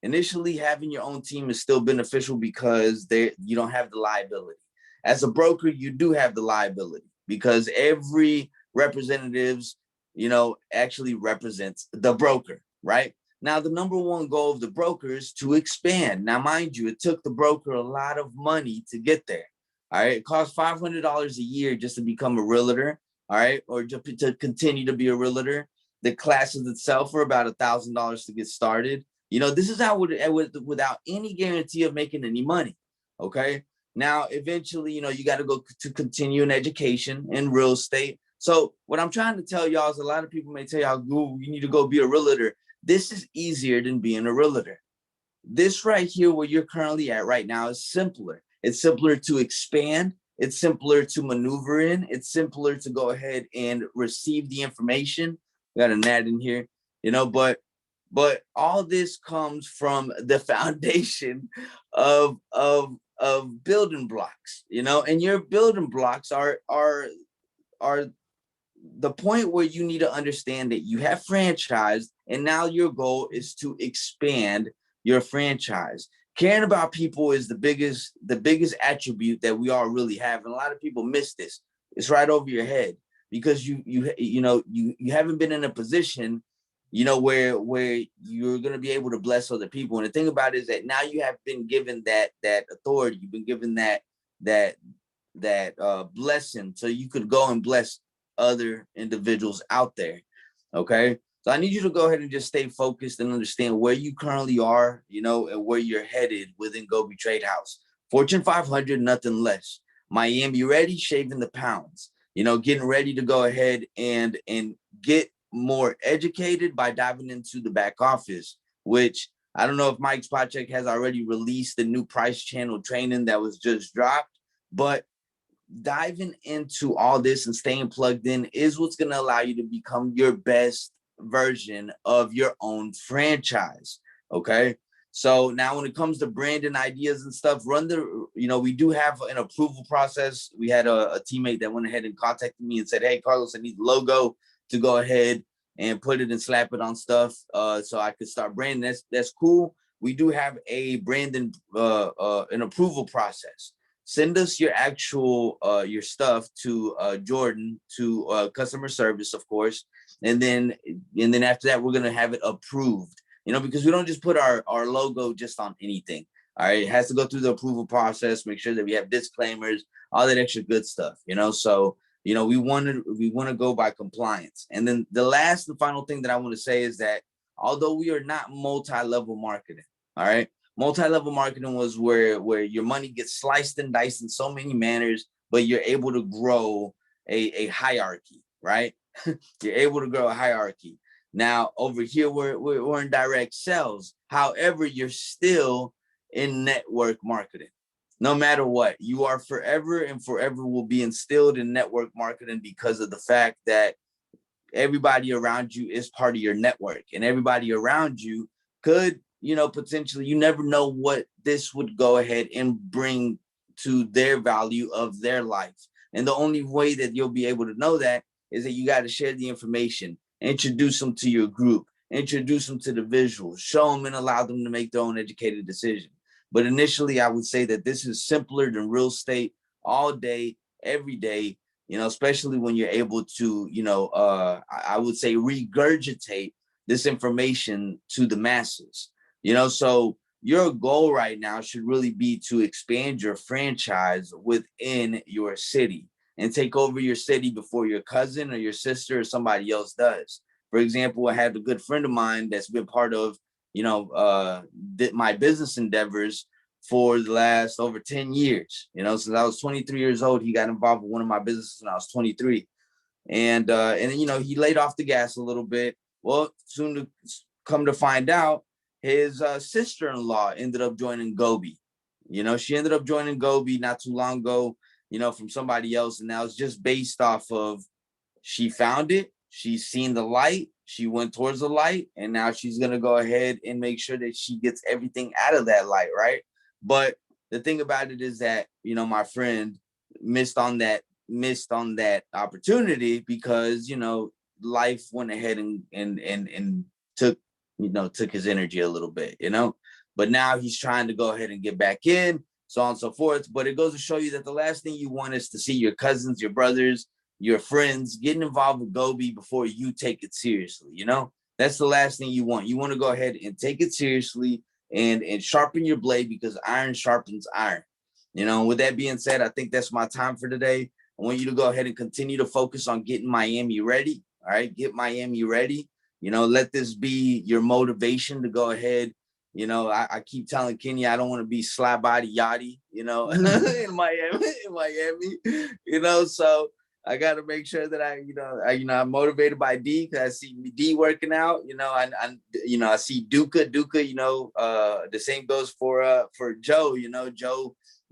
[SPEAKER 9] Initially having your own team is still beneficial because you don't have the liability. As a broker, you do have the liability because every representatives actually represents the broker, right? Now the number one goal of the broker is to expand. Now mind you, it took the broker a lot of money to get there. All right, it costs $500 a year just to become a realtor. All right, or to continue to be a realtor. The classes itself are about $1,000 to get started. This is how without any guarantee of making any money. Okay. Now, eventually, you got to go to continue an education in real estate. So what I'm trying to tell y'all is a lot of people may tell y'all, you need to go be a realtor. This is easier than being a realtor. This right here, where you're currently at right now, is simpler. It's simpler to expand. It's simpler to maneuver in. It's simpler to go ahead and receive the information. We got an ad in here, but all this comes from the foundation of building blocks, and your building blocks are the point where you need to understand that you have franchised and now your goal is to expand your franchise. Caring about people is the biggest attribute that we all really have. And a lot of people miss this. It's right over your head because you haven't been in a position, where you're going to be able to bless other people. And the thing about it is that now you have been given that authority. You've been given that blessing so you could go and bless other individuals out there. Okay. So I need you to go ahead and just stay focused and understand where you currently are, and where you're headed within G.O.B.E Trade House. Fortune 500, nothing less. Miami ready, shaving the pounds, getting ready to go ahead and get more educated by diving into the back office, which I don't know if Mike Spacek has already released the new price channel training that was just dropped, but diving into all this and staying plugged in is what's going to allow you to become your best version of your own franchise. Okay. So now when it comes to branding ideas and stuff, we do have an approval process. We had a teammate that went ahead and contacted me and said, hey, Carlos, I need the logo to go ahead and put it and slap it on stuff so I could start branding. That's cool. We do have a branding, an approval process. Send us your actual your stuff to Jordan, to customer service, of course, and then after that we're gonna have it approved. Because we don't just put our logo just on anything. All right, it has to go through the approval process. Make sure that we have disclaimers, all that extra good stuff. So we want to go by compliance. And then the last and final thing that I want to say is that although we are not multi-level marketing, all right. Multi-level marketing was where your money gets sliced and diced in so many manners, but you're able to grow a hierarchy, right? You're able to grow a hierarchy. Now over here, we're in direct sales. However, you're still in network marketing. No matter what, you are forever and forever will be instilled in network marketing because of the fact that everybody around you is part of your network, and everybody around you could, potentially, you never know what this would go ahead and bring to their value of their life. And the only way that you'll be able to know that is that you got to share the information, introduce them to your group, introduce them to the visuals, show them and allow them to make their own educated decision. But initially, I would say that this is simpler than real estate all day, every day, especially when you're able to, I would say regurgitate this information to the masses, so your goal right now should really be to expand your franchise within your city and take over your city before your cousin or your sister or somebody else does. For example, I had a good friend of mine that's been part of, my business endeavors for the last over 10 years. Since I was 23 years old, he got involved with one of my businesses when I was 23. And then, he laid off the gas a little bit. Well, soon to come to find out, his sister-in-law ended up joining G.O.B.E. She ended up joining G.O.B.E not too long ago, from somebody else. And that was just based off of, she found it, she's seen the light, she went towards the light, and now she's going to go ahead and make sure that she gets everything out of that light, right? But the thing about it is that, my friend missed on that opportunity because, life went ahead and took his energy a little bit, but now he's trying to go ahead and get back in, so on and so forth. But it goes to show you that the last thing you want is to see your cousins, your brothers, your friends getting involved with G.O.B.E before you take it seriously. That's the last thing you want. You want to go ahead and take it seriously and sharpen your blade, because iron sharpens iron. With that being said, I think that's my time for today. I want you to go ahead and continue to focus on getting Miami ready. All right, get Miami ready. Let this be your motivation to go ahead. I keep telling Kenny, I don't want to be sly body yachty, in Miami, so I got to make sure that I'm motivated by D, because I see D working out. I see Duca. The same goes for Joe.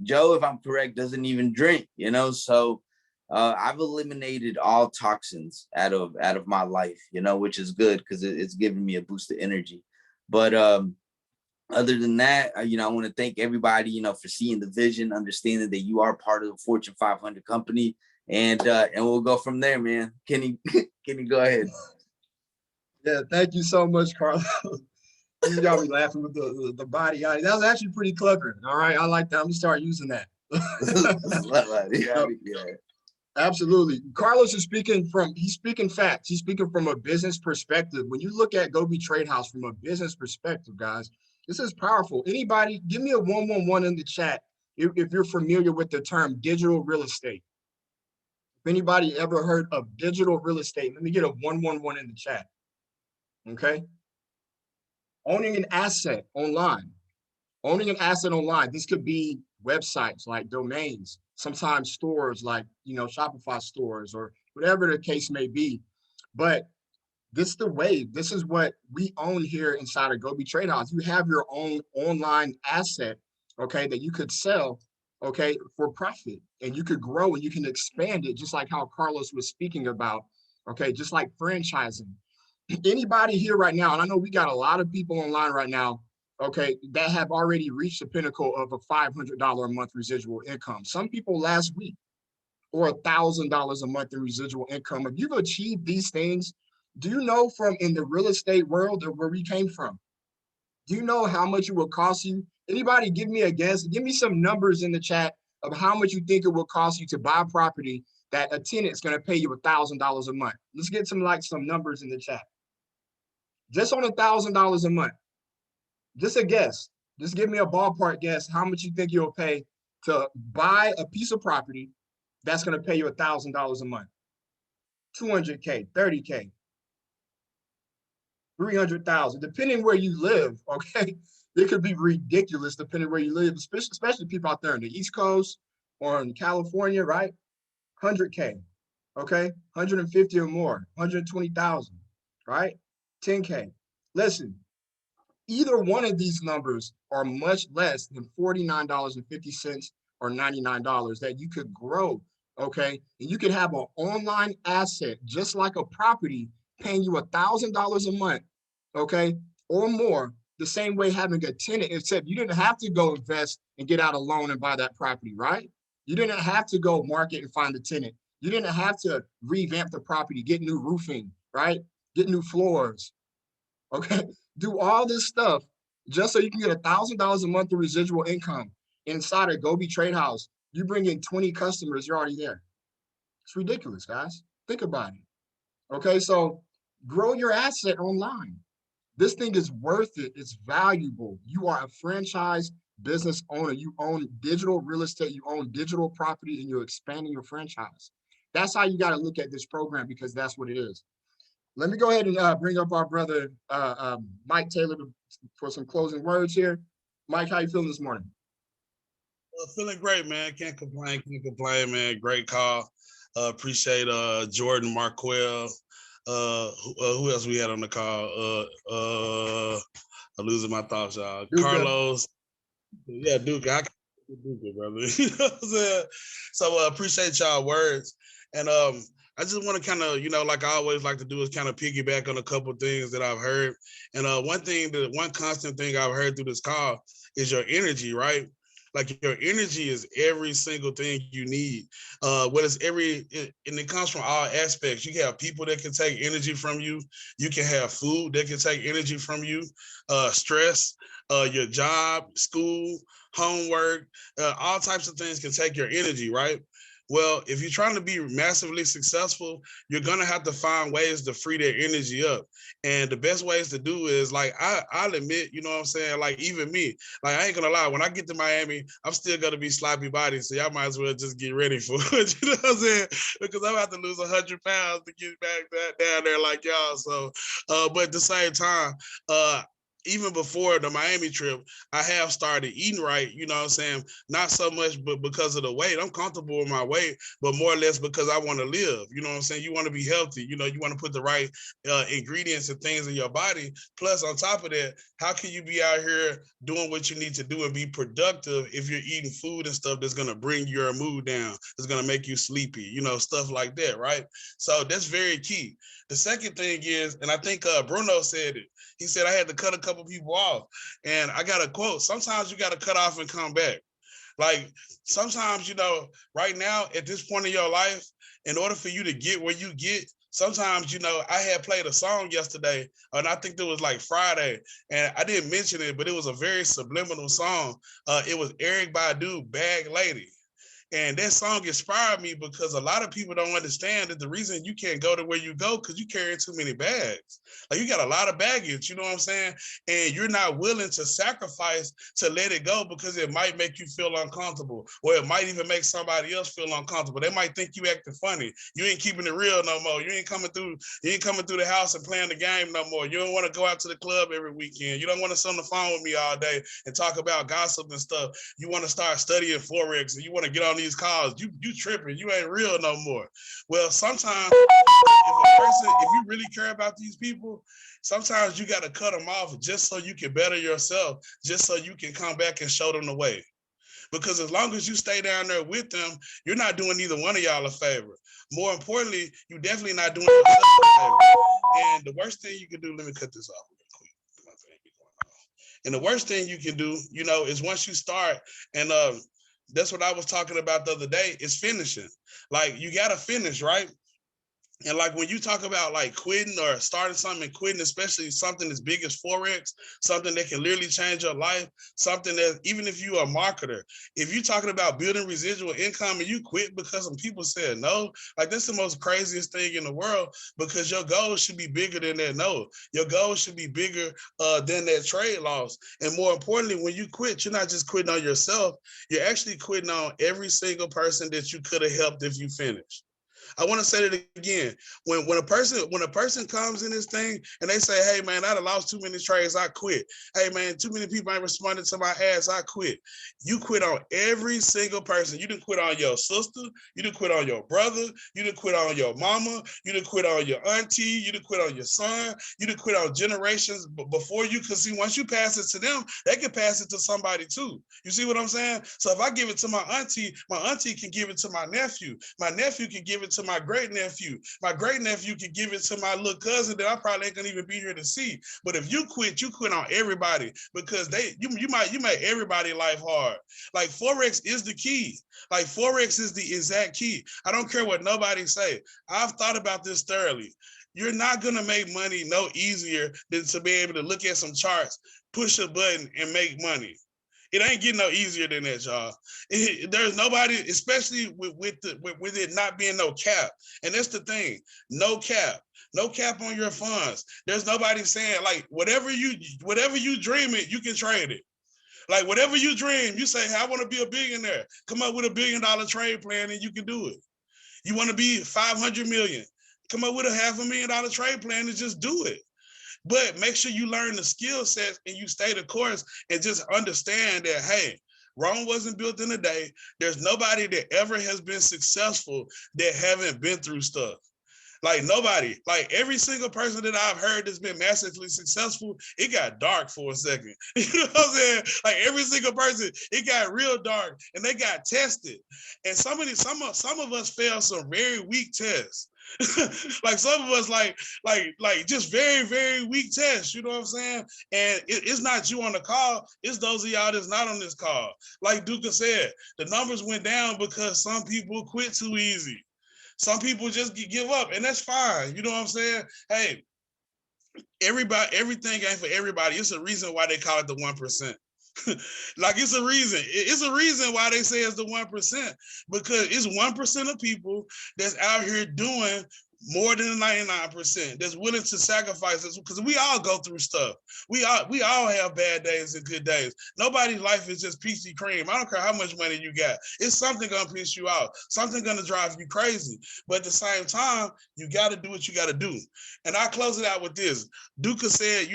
[SPEAKER 9] Joe, if I'm correct, doesn't even drink. So I've eliminated all toxins out of my life. Which is good because it's giving me a boost of energy. But other than that, I want to thank everybody, for seeing the vision, understanding that you are part of the Fortune 500 company. And we'll go from there, man. Kenny, go ahead.
[SPEAKER 1] Yeah, thank you so much, Carlos. You got me laughing with the body. That was actually pretty clever. All right, I like that. I'm gonna start using that.
[SPEAKER 9] Yeah.
[SPEAKER 1] Absolutely. Carlos is he's speaking facts. He's speaking from a business perspective. When you look at G.O.B.E Trade House from a business perspective, guys, this is powerful. Anybody, give me a 111 in the chat if you're familiar with the term digital real estate. If anybody ever heard of digital real estate, let me get a 111 in the chat. Okay. Owning an asset online. Owning an asset online. This could be websites like domains, sometimes stores like, Shopify stores or whatever the case may be. But this is the way, this is what we own here inside of G.O.B.E Trade House. You have your own online asset, okay, that you could sell, okay, for profit, and you could grow and you can expand it, just like how Carlos was speaking about, okay, just like franchising. Anybody here right now, and I know we got a lot of people online right now, okay, that have already reached the pinnacle of a $500 a month residual income. Some people last week, or $1,000 a month in residual income. If you've achieved these things, do you know from in the real estate world of where we came from? Do you know how much it will cost you? Anybody give me a guess? Give me some numbers in the chat of how much you think it will cost you to buy property that a tenant's going to pay you $1,000 a month. Let's get some numbers in the chat. Just on $1,000 a month. Just a guess. Just give me a ballpark guess how much you think you'll pay to buy a piece of property that's going to pay you $1,000 a month. 200K, 30K, 300,000, depending where you live. Okay, it could be ridiculous depending where you live, especially people out there in the East Coast or in California, right? 100K, okay, 150 or more, 120,000, right? 10K. Listen, either one of these numbers are much less than $49.50 or $99 that you could grow, okay? And you could have an online asset, just like a property, paying you $1,000 a month, okay, or more, the same way having a tenant, except you didn't have to go invest and get out a loan and buy that property, right? You didn't have to go market and find a tenant. You didn't have to revamp the property, get new roofing, right? Get new floors, okay? Do all this stuff just so you can get $1,000 a month of residual income inside a G.O.B.E trade house. You bring in 20 customers, you're already there. It's ridiculous, guys. Think about it. Okay, so grow your asset online. This thing is worth it. It's valuable. You are a franchise business owner. You own digital real estate. You own digital property, and you're expanding your franchise. That's how you got to look at this program, because that's what it is. Let me go ahead and bring up our brother, Mike Taylor, for some closing words here. Mike, how you feeling this morning?
[SPEAKER 10] Feeling great, man. Can't complain, man. Great call. Appreciate Jordan, Marquell. Who else we had on the call? I'm losing my thoughts, y'all.
[SPEAKER 1] Duke.
[SPEAKER 10] Carlos. Yeah, Duke. I can Duke, brother. You know what I'm saying? So appreciate y'all words. And I just want to kind of, like I always like to do is kind of piggyback on a couple of things that I've heard. And one constant thing I've heard through this call is your energy, right? Like your energy is every single thing you need. And it comes from all aspects. You can have people that can take energy from you. You can have food that can take energy from you. Stress, your job, school, homework, all types of things can take your energy, right? Well, if you're trying to be massively successful, you're gonna have to find ways to free their energy up. And the best ways to do is, like, I'll admit, you know what I'm saying? Like, even me, like, I ain't gonna lie, when I get to Miami, I'm still gonna be sloppy body. So y'all might as well just get ready for it. You know what I'm saying? Because I'm about to lose 100 pounds to get back down there like y'all. So, but at the same time, even before the Miami trip, I have started eating right, you know what I'm saying? Not so much but because of the weight. I'm comfortable with my weight, but more or less because I want to live. You know what I'm saying? You want to be healthy. You want to put the right ingredients and things in your body. Plus, on top of that, how can you be out here doing what you need to do and be productive if you're eating food and stuff that's going to bring your mood down, that's going to make you sleepy, stuff like that, right? So that's very key. The second thing is, and I think Bruno said it, he said I had to cut a couple people off. And I got a quote: sometimes you got to cut off and come back. Like sometimes, right now at this point in your life, in order for you to get where you get, sometimes, I had played a song yesterday, and I think it was like Friday, and I didn't mention it, but it was a very subliminal song. It was Eric Badu, Bag Lady. And that song inspired me because a lot of people don't understand that the reason you can't go to where you go because you carry too many bags. Like you got a lot of baggage, you know what I'm saying? And you're not willing to sacrifice to let it go because it might make you feel uncomfortable, or it might even make somebody else feel uncomfortable. They might think you acting funny. You ain't keeping it real no more. You ain't coming through the house and playing the game no more. You don't want to go out to the club every weekend. You don't want to sit on the phone with me all day and talk about gossip and stuff. You want to start studying Forex, and you want to get on these calls. You tripping. You ain't real no more. Well, sometimes if you really care about these people, sometimes you got to cut them off just so you can better yourself, just so you can come back and show them the way. Because as long as you stay down there with them, you're not doing either one of y'all a favor. More importantly, you definitely not doing yourself a favor. And the worst thing you can do, let me cut this off real quick. And the worst thing you can do, is once you start, and that's what I was talking about the other day, is finishing. Like you got to finish, right? And like when you talk about like quitting or starting something and quitting, especially something as big as Forex, something that can literally change your life, something that even if you're a marketer, if you're talking about building residual income and you quit because some people said no, like that's the most craziest thing in the world, because your goal should be bigger than that no. Your goal should be bigger than that trade loss. And more importantly, when you quit, you're not just quitting on yourself, you're actually quitting on every single person that you could have helped if you finished. I want to say that again. When a person comes in this thing and they say, hey man, I done lost too many trades, I quit. Hey man, too many people ain't responded to my ads, I quit. You quit on every single person. You didn't quit on your sister, you didn't quit on your brother, you didn't quit on your mama, you didn't quit on your auntie, you didn't quit on your son, you didn't quit on generations before you. Cause see, once you pass it to them, they can pass it to somebody too. You see what I'm saying? So if I give it to my auntie can give it to my nephew can give it to my great nephew can give it to my little cousin that I probably ain't gonna even be here to see. But if you quit on everybody, because you make everybody life hard. Like Forex is the key. Like Forex is the exact key. I don't care what nobody say. I've thought about this thoroughly. You're not gonna make money no easier than to be able to look at some charts, push a button, and make money. It ain't getting no easier than that, y'all. There's nobody, especially with it not being no cap. And that's the thing, no cap on your funds. There's nobody saying like, whatever you dream it, you can trade it. Like whatever you dream, you say, hey, I want to be a billionaire. Come up with $1 billion trade plan and you can do it. You want to be 500 million. Come up with a $500,000 trade plan and just do it. But make sure you learn the skill sets and you stay the course and just understand that, hey, Rome wasn't built in a day. There's nobody that ever has been successful that haven't been through stuff. Like nobody, like every single person that I've heard that's been massively successful, it got dark for a second. You know what I'm saying? Like every single person, it got real dark and they got tested. And some of us failed some very weak tests. Like some of us like just very, very weak tests, you know what I'm saying? And it's not you on the call, it's those of y'all that's not on this call. Like Duka said, the numbers went down because some people quit too easy. Some people just give up, and that's fine. You know what I'm saying? Hey, everything ain't for everybody. It's a reason why they call it the 1%. Like it's a reason. It's a reason why they say it's the 1%, because it's 1% of people that's out here doing more than 99% that's willing to sacrifice this, because we all go through stuff. We all have bad days and good days. Nobody's life is just peachy cream. I don't care how much money you got. It's something gonna piss you off. Something gonna drive you crazy. But at the same time, you gotta do what you gotta do. And I close it out with this. Duka said,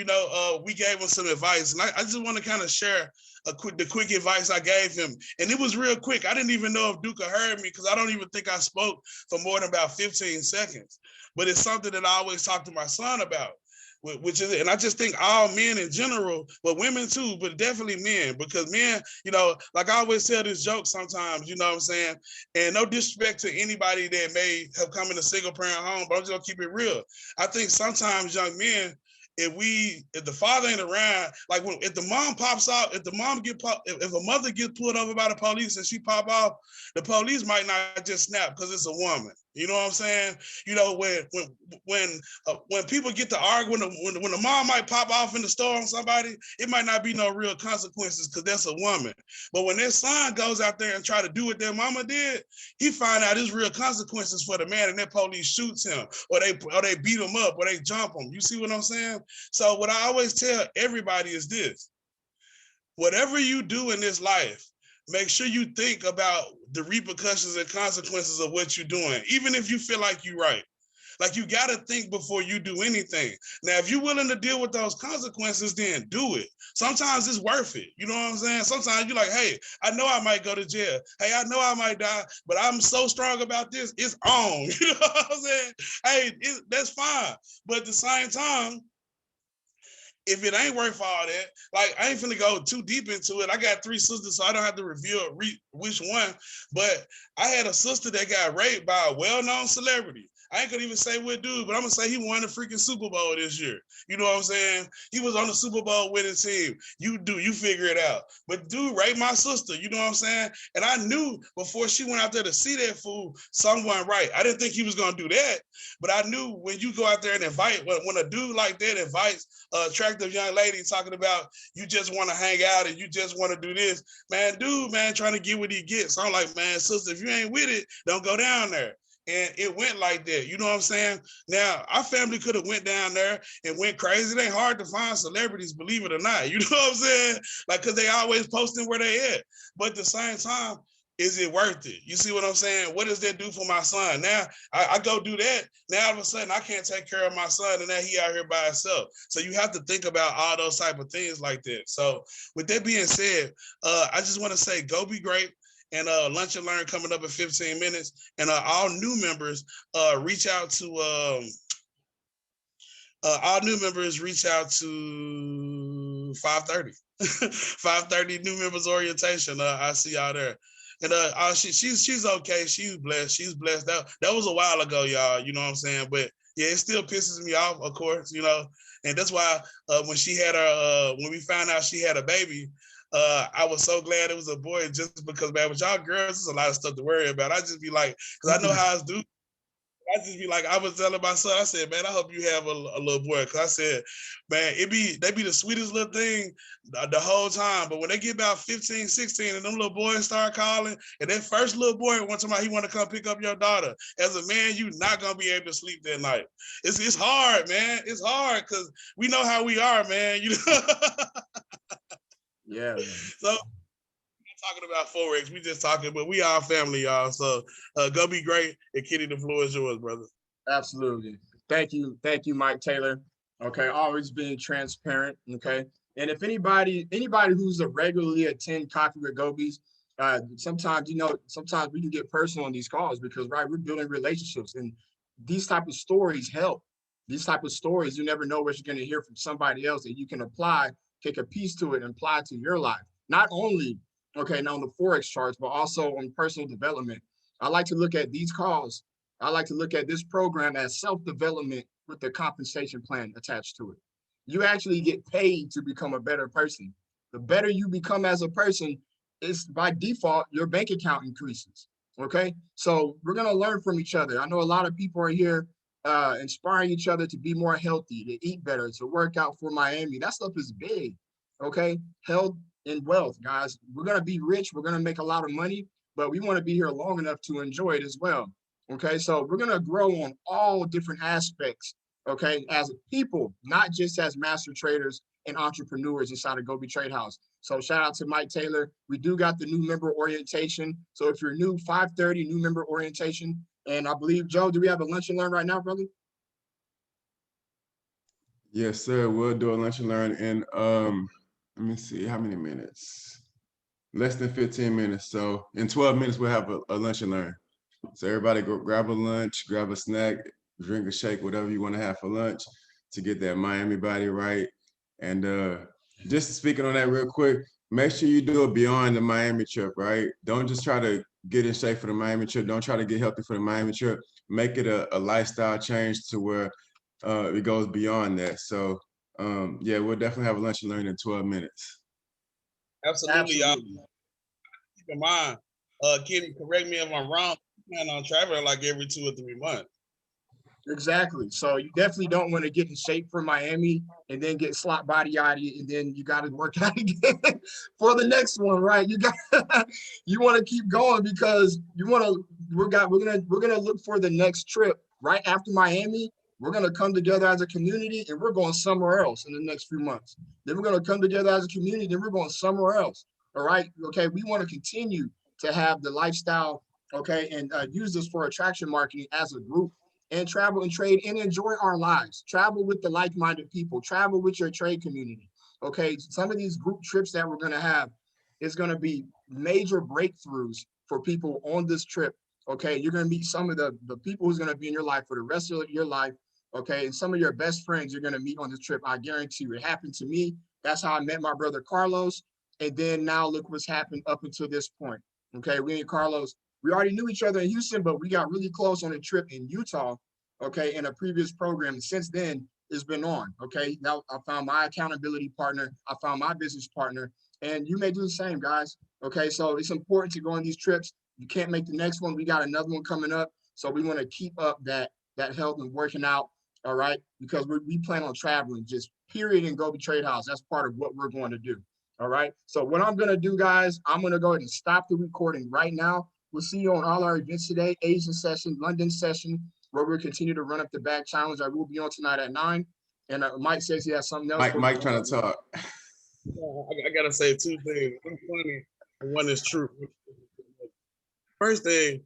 [SPEAKER 10] we gave him some advice, and I just want to kind of share the quick advice I gave him. And it was real quick. I didn't even know if Duka heard me, because I don't even think I spoke for more than about 15 seconds. But it's something that I always talk to my son about, which is, and I just think all men in general, but women too, but definitely men, because men, like I always tell this joke sometimes, you know what I'm saying? And no disrespect to anybody that may have come in a single parent home, but I'm just gonna keep it real. I think sometimes young men, if the father ain't around, like if the mom pops out, if a mother gets pulled over by the police and she pop off, the police might not just snap because it's a woman. You know what I'm saying? When people get to argue, when the mom might pop off in the store on somebody, it might not be no real consequences because that's a woman. But when their son goes out there and try to do what their mama did, he find out there's real consequences for the man, and that police shoots him, or they beat him up, or they jump him. You see what I'm saying? So what I always tell everybody is this: whatever you do in this life, make sure you think about the repercussions and consequences of what you're doing, even if you feel like you're right. Like, you got to think before you do anything. Now, if you're willing to deal with those consequences, then do it. Sometimes it's worth it. You know what I'm saying? Sometimes you're like, hey, I know I might go to jail. Hey, I know I might die, but I'm so strong about this. It's on. You know what I'm saying? Hey, that's fine. But at the same time, if it ain't worth all that, like, I ain't finna go too deep into it. I got 3 sisters, so I don't have to reveal which one. But I had a sister that got raped by a well-known celebrity. I ain't gonna even say what dude, but I'm gonna say he won the freaking Super Bowl this year. You know what I'm saying? He was on the Super Bowl winning team. You figure it out. But dude raped my sister, you know what I'm saying? And I knew before she went out there to see that fool, someone right. I didn't think he was gonna do that, but I knew when you go out there and invite, when a dude like that invites an attractive young lady talking about you just want to hang out and you just want to do this, man, trying to get what he gets. So I'm like, man, sister, if you ain't with it, don't go down there. And it went like that. You know what I'm saying? Now, our family could have went down there and went crazy. It ain't hard to find celebrities, believe it or not. You know what I'm saying? Like, because they always posting where they at. But at the same time, is it worth it? You see what I'm saying? What does that do for my son? Now I go do that. Now all of a sudden I can't take care of my son, and now he out here by himself. So you have to think about all those type of things like that. So with that being said, I just want to say go be great. And lunch and learn coming up in 15 minutes. And all new members reach out to all new members reach out to 5:30. 5:30 new members orientation. I see y'all there. And she's okay. She's blessed. She's blessed. That was a while ago, y'all. You know what I'm saying? But yeah, it still pisses me off, of course, you know. And that's why when she had her when we found out she had a baby, I was so glad it was a boy, just because, man, with y'all girls, there's a lot of stuff to worry about. I just be like, because I know how it's do. I just be like, I was telling my son, I said, man, I hope you have a little boy. Cause I said, man, they be the sweetest little thing the whole time. But when they get about 15, 16, and them little boys start calling, and that first little boy one time he want to come pick up your daughter, as a man, you not gonna be able to sleep that night. It's hard, man. It's hard because we know how we are, man. You know?
[SPEAKER 1] Yeah.
[SPEAKER 10] So talking about Forex, we just talking, but we all family, y'all. So go be great. And Kitty, the floor is yours, brother.
[SPEAKER 1] Absolutely. Thank you, Mike Taylor. Okay, always being transparent. Okay, and if anybody who's a regularly attend Coffee with Go.B.Es, sometimes sometimes we can get personal on these calls because we're building relationships, and these type of stories help. These type of stories, you never know what you're going to hear from somebody else that you can apply, take a piece to it, and apply to your life. Not only now on the Forex charts, but also on personal development. I like to look at these calls. I like to look at this program as self-development with the compensation plan attached to it. You actually get paid to become a better person. The better you become as a person, it's by default, your bank account increases. Okay. So we're going to learn from each other. I know a lot of people are here inspiring each other to be more healthy, to eat better, to work out for Miami. That stuff is big. Okay. Health and wealth, guys. We're going to be rich. We're going to make a lot of money, but we want to be here long enough to enjoy it as well. Okay, so we're going to grow on all different aspects, okay, as people, not just as master traders and entrepreneurs inside of Go.B Trade House. So shout out to Mike Taylor. We do got the new member orientation. So if you're new, 5:30 new member orientation. And I believe, Joe, do we have a lunch and learn right now, brother?
[SPEAKER 7] Yes, sir. We'll do a lunch and learn in let me see how many minutes. Less than 15 minutes. So in 12 minutes we'll have a lunch and learn. So everybody go grab a lunch, grab a snack, drink a shake, whatever you want to have for lunch to get that Miami body right. And just speaking on that real quick, make sure you do it beyond the Miami trip, right? Don't just try to get in shape for the Miami trip. Don't try to get healthy for the Miami trip. Make it a lifestyle change to where it goes beyond that. So yeah, we'll definitely have a lunch and learn in 12 minutes.
[SPEAKER 10] Absolutely, y'all. Keep in mind, Kitty, correct me if I'm wrong, you plan on traveling like every 2 or 3 months.
[SPEAKER 1] Exactly. So you definitely don't want to get in shape for Miami and then get slot body yaddy, and then you got to work out again for the next one, right? You want to keep going because we're gonna look for the next trip right after Miami. We're gonna come together as a community, and we're going somewhere else in the next few months. Then we're gonna come together as a community, then we're going somewhere else. All right. Okay. We want to continue to have the lifestyle, okay, and use this for attraction marketing as a group, and travel and trade and enjoy our lives. Travel with the like-minded people. Travel with your trade community. Okay, some of these group trips that we're going to have is going to be major breakthroughs for people on this trip. Okay, you're going to meet some of the people who's going to be in your life for the rest of your life. Okay, and some of your best friends you're going to meet on this trip. I guarantee you. It happened to me. That's how I met my brother Carlos. And then now look what's happened up until this point. Okay, we and Carlos, we already knew each other in Houston, but we got really close on a trip in Utah, okay, in a previous program. And since then, it's been on, okay? Now I found my accountability partner. I found my business partner. And you may do the same, guys, okay? So it's important to go on these trips. You can't make the next one. We got another one coming up. So we want to keep up that health and working out, all right? Because we plan on traveling, just period, in Go.B Trade House. That's part of what we're going to do. All right. So what I'm going to do, guys, I'm going to go ahead and stop the recording right now. We'll see you on all our events today, Asian session, London session, where we'll continue to run up the back challenge. I will be on tonight at 9. And Mike says he has something else.
[SPEAKER 7] Mike trying to talk.
[SPEAKER 10] I got to say 2 things. One funny and one is true. First thing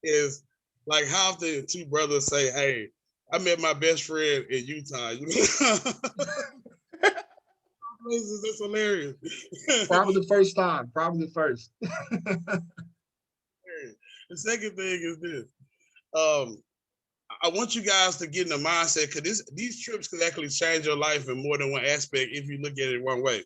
[SPEAKER 10] is like how often two brothers say, "Hey, I met my best friend in Utah." You know? That's hilarious.
[SPEAKER 1] Probably the first time. Probably the first.
[SPEAKER 10] The second thing is this. I want you guys to get in the mindset because these trips could actually change your life in more than one aspect if you look at it one way.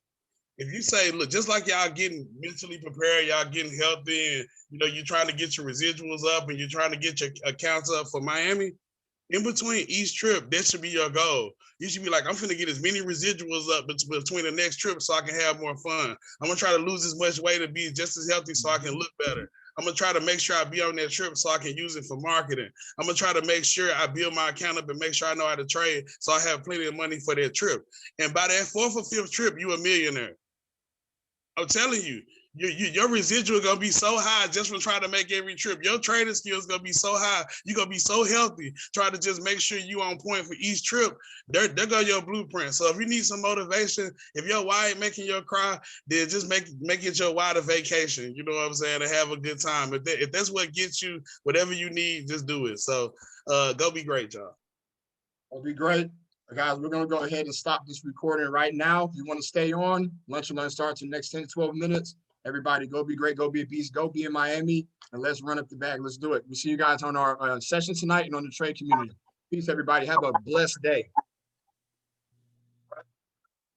[SPEAKER 10] If you say, look, just like y'all getting mentally prepared, y'all getting healthy, and you're trying to get your residuals up and you're trying to get your accounts up for Miami, in between each trip, that should be your goal. You should be like, I'm finna get as many residuals up between the next trip so I can have more fun. I'm gonna try to lose as much weight to be just as healthy so I can look better. I'm gonna try to make sure I be on that trip so I can use it for marketing. I'm gonna try to make sure I build my account up and make sure I know how to trade so I have plenty of money for that trip. And by that fourth or fifth trip, you a millionaire. I'm telling you, your residual gonna be so high just from trying to make every trip. Your trading skills gonna be so high. You're gonna be so healthy. Try to just make sure you on point for each trip. There go your blueprint. So if you need some motivation, if your why ain't making you cry, then just make it your why to vacation. You know what I'm saying? To have a good time. If that's what gets you whatever you need, just do it. So go be great, y'all.
[SPEAKER 1] It'll be great. Guys, we're going to go ahead and stop this recording right now. If you want to stay on, Lunch and Learn starts in the next 10 to 12 minutes. Everybody, go be great, go be a beast, go be in Miami, and let's run up the bag. Let's do it. We'll see you guys on our session tonight and on the trade community. Peace, everybody. Have a blessed day.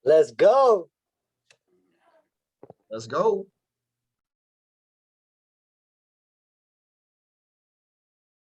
[SPEAKER 11] Let's go.
[SPEAKER 1] Let's go.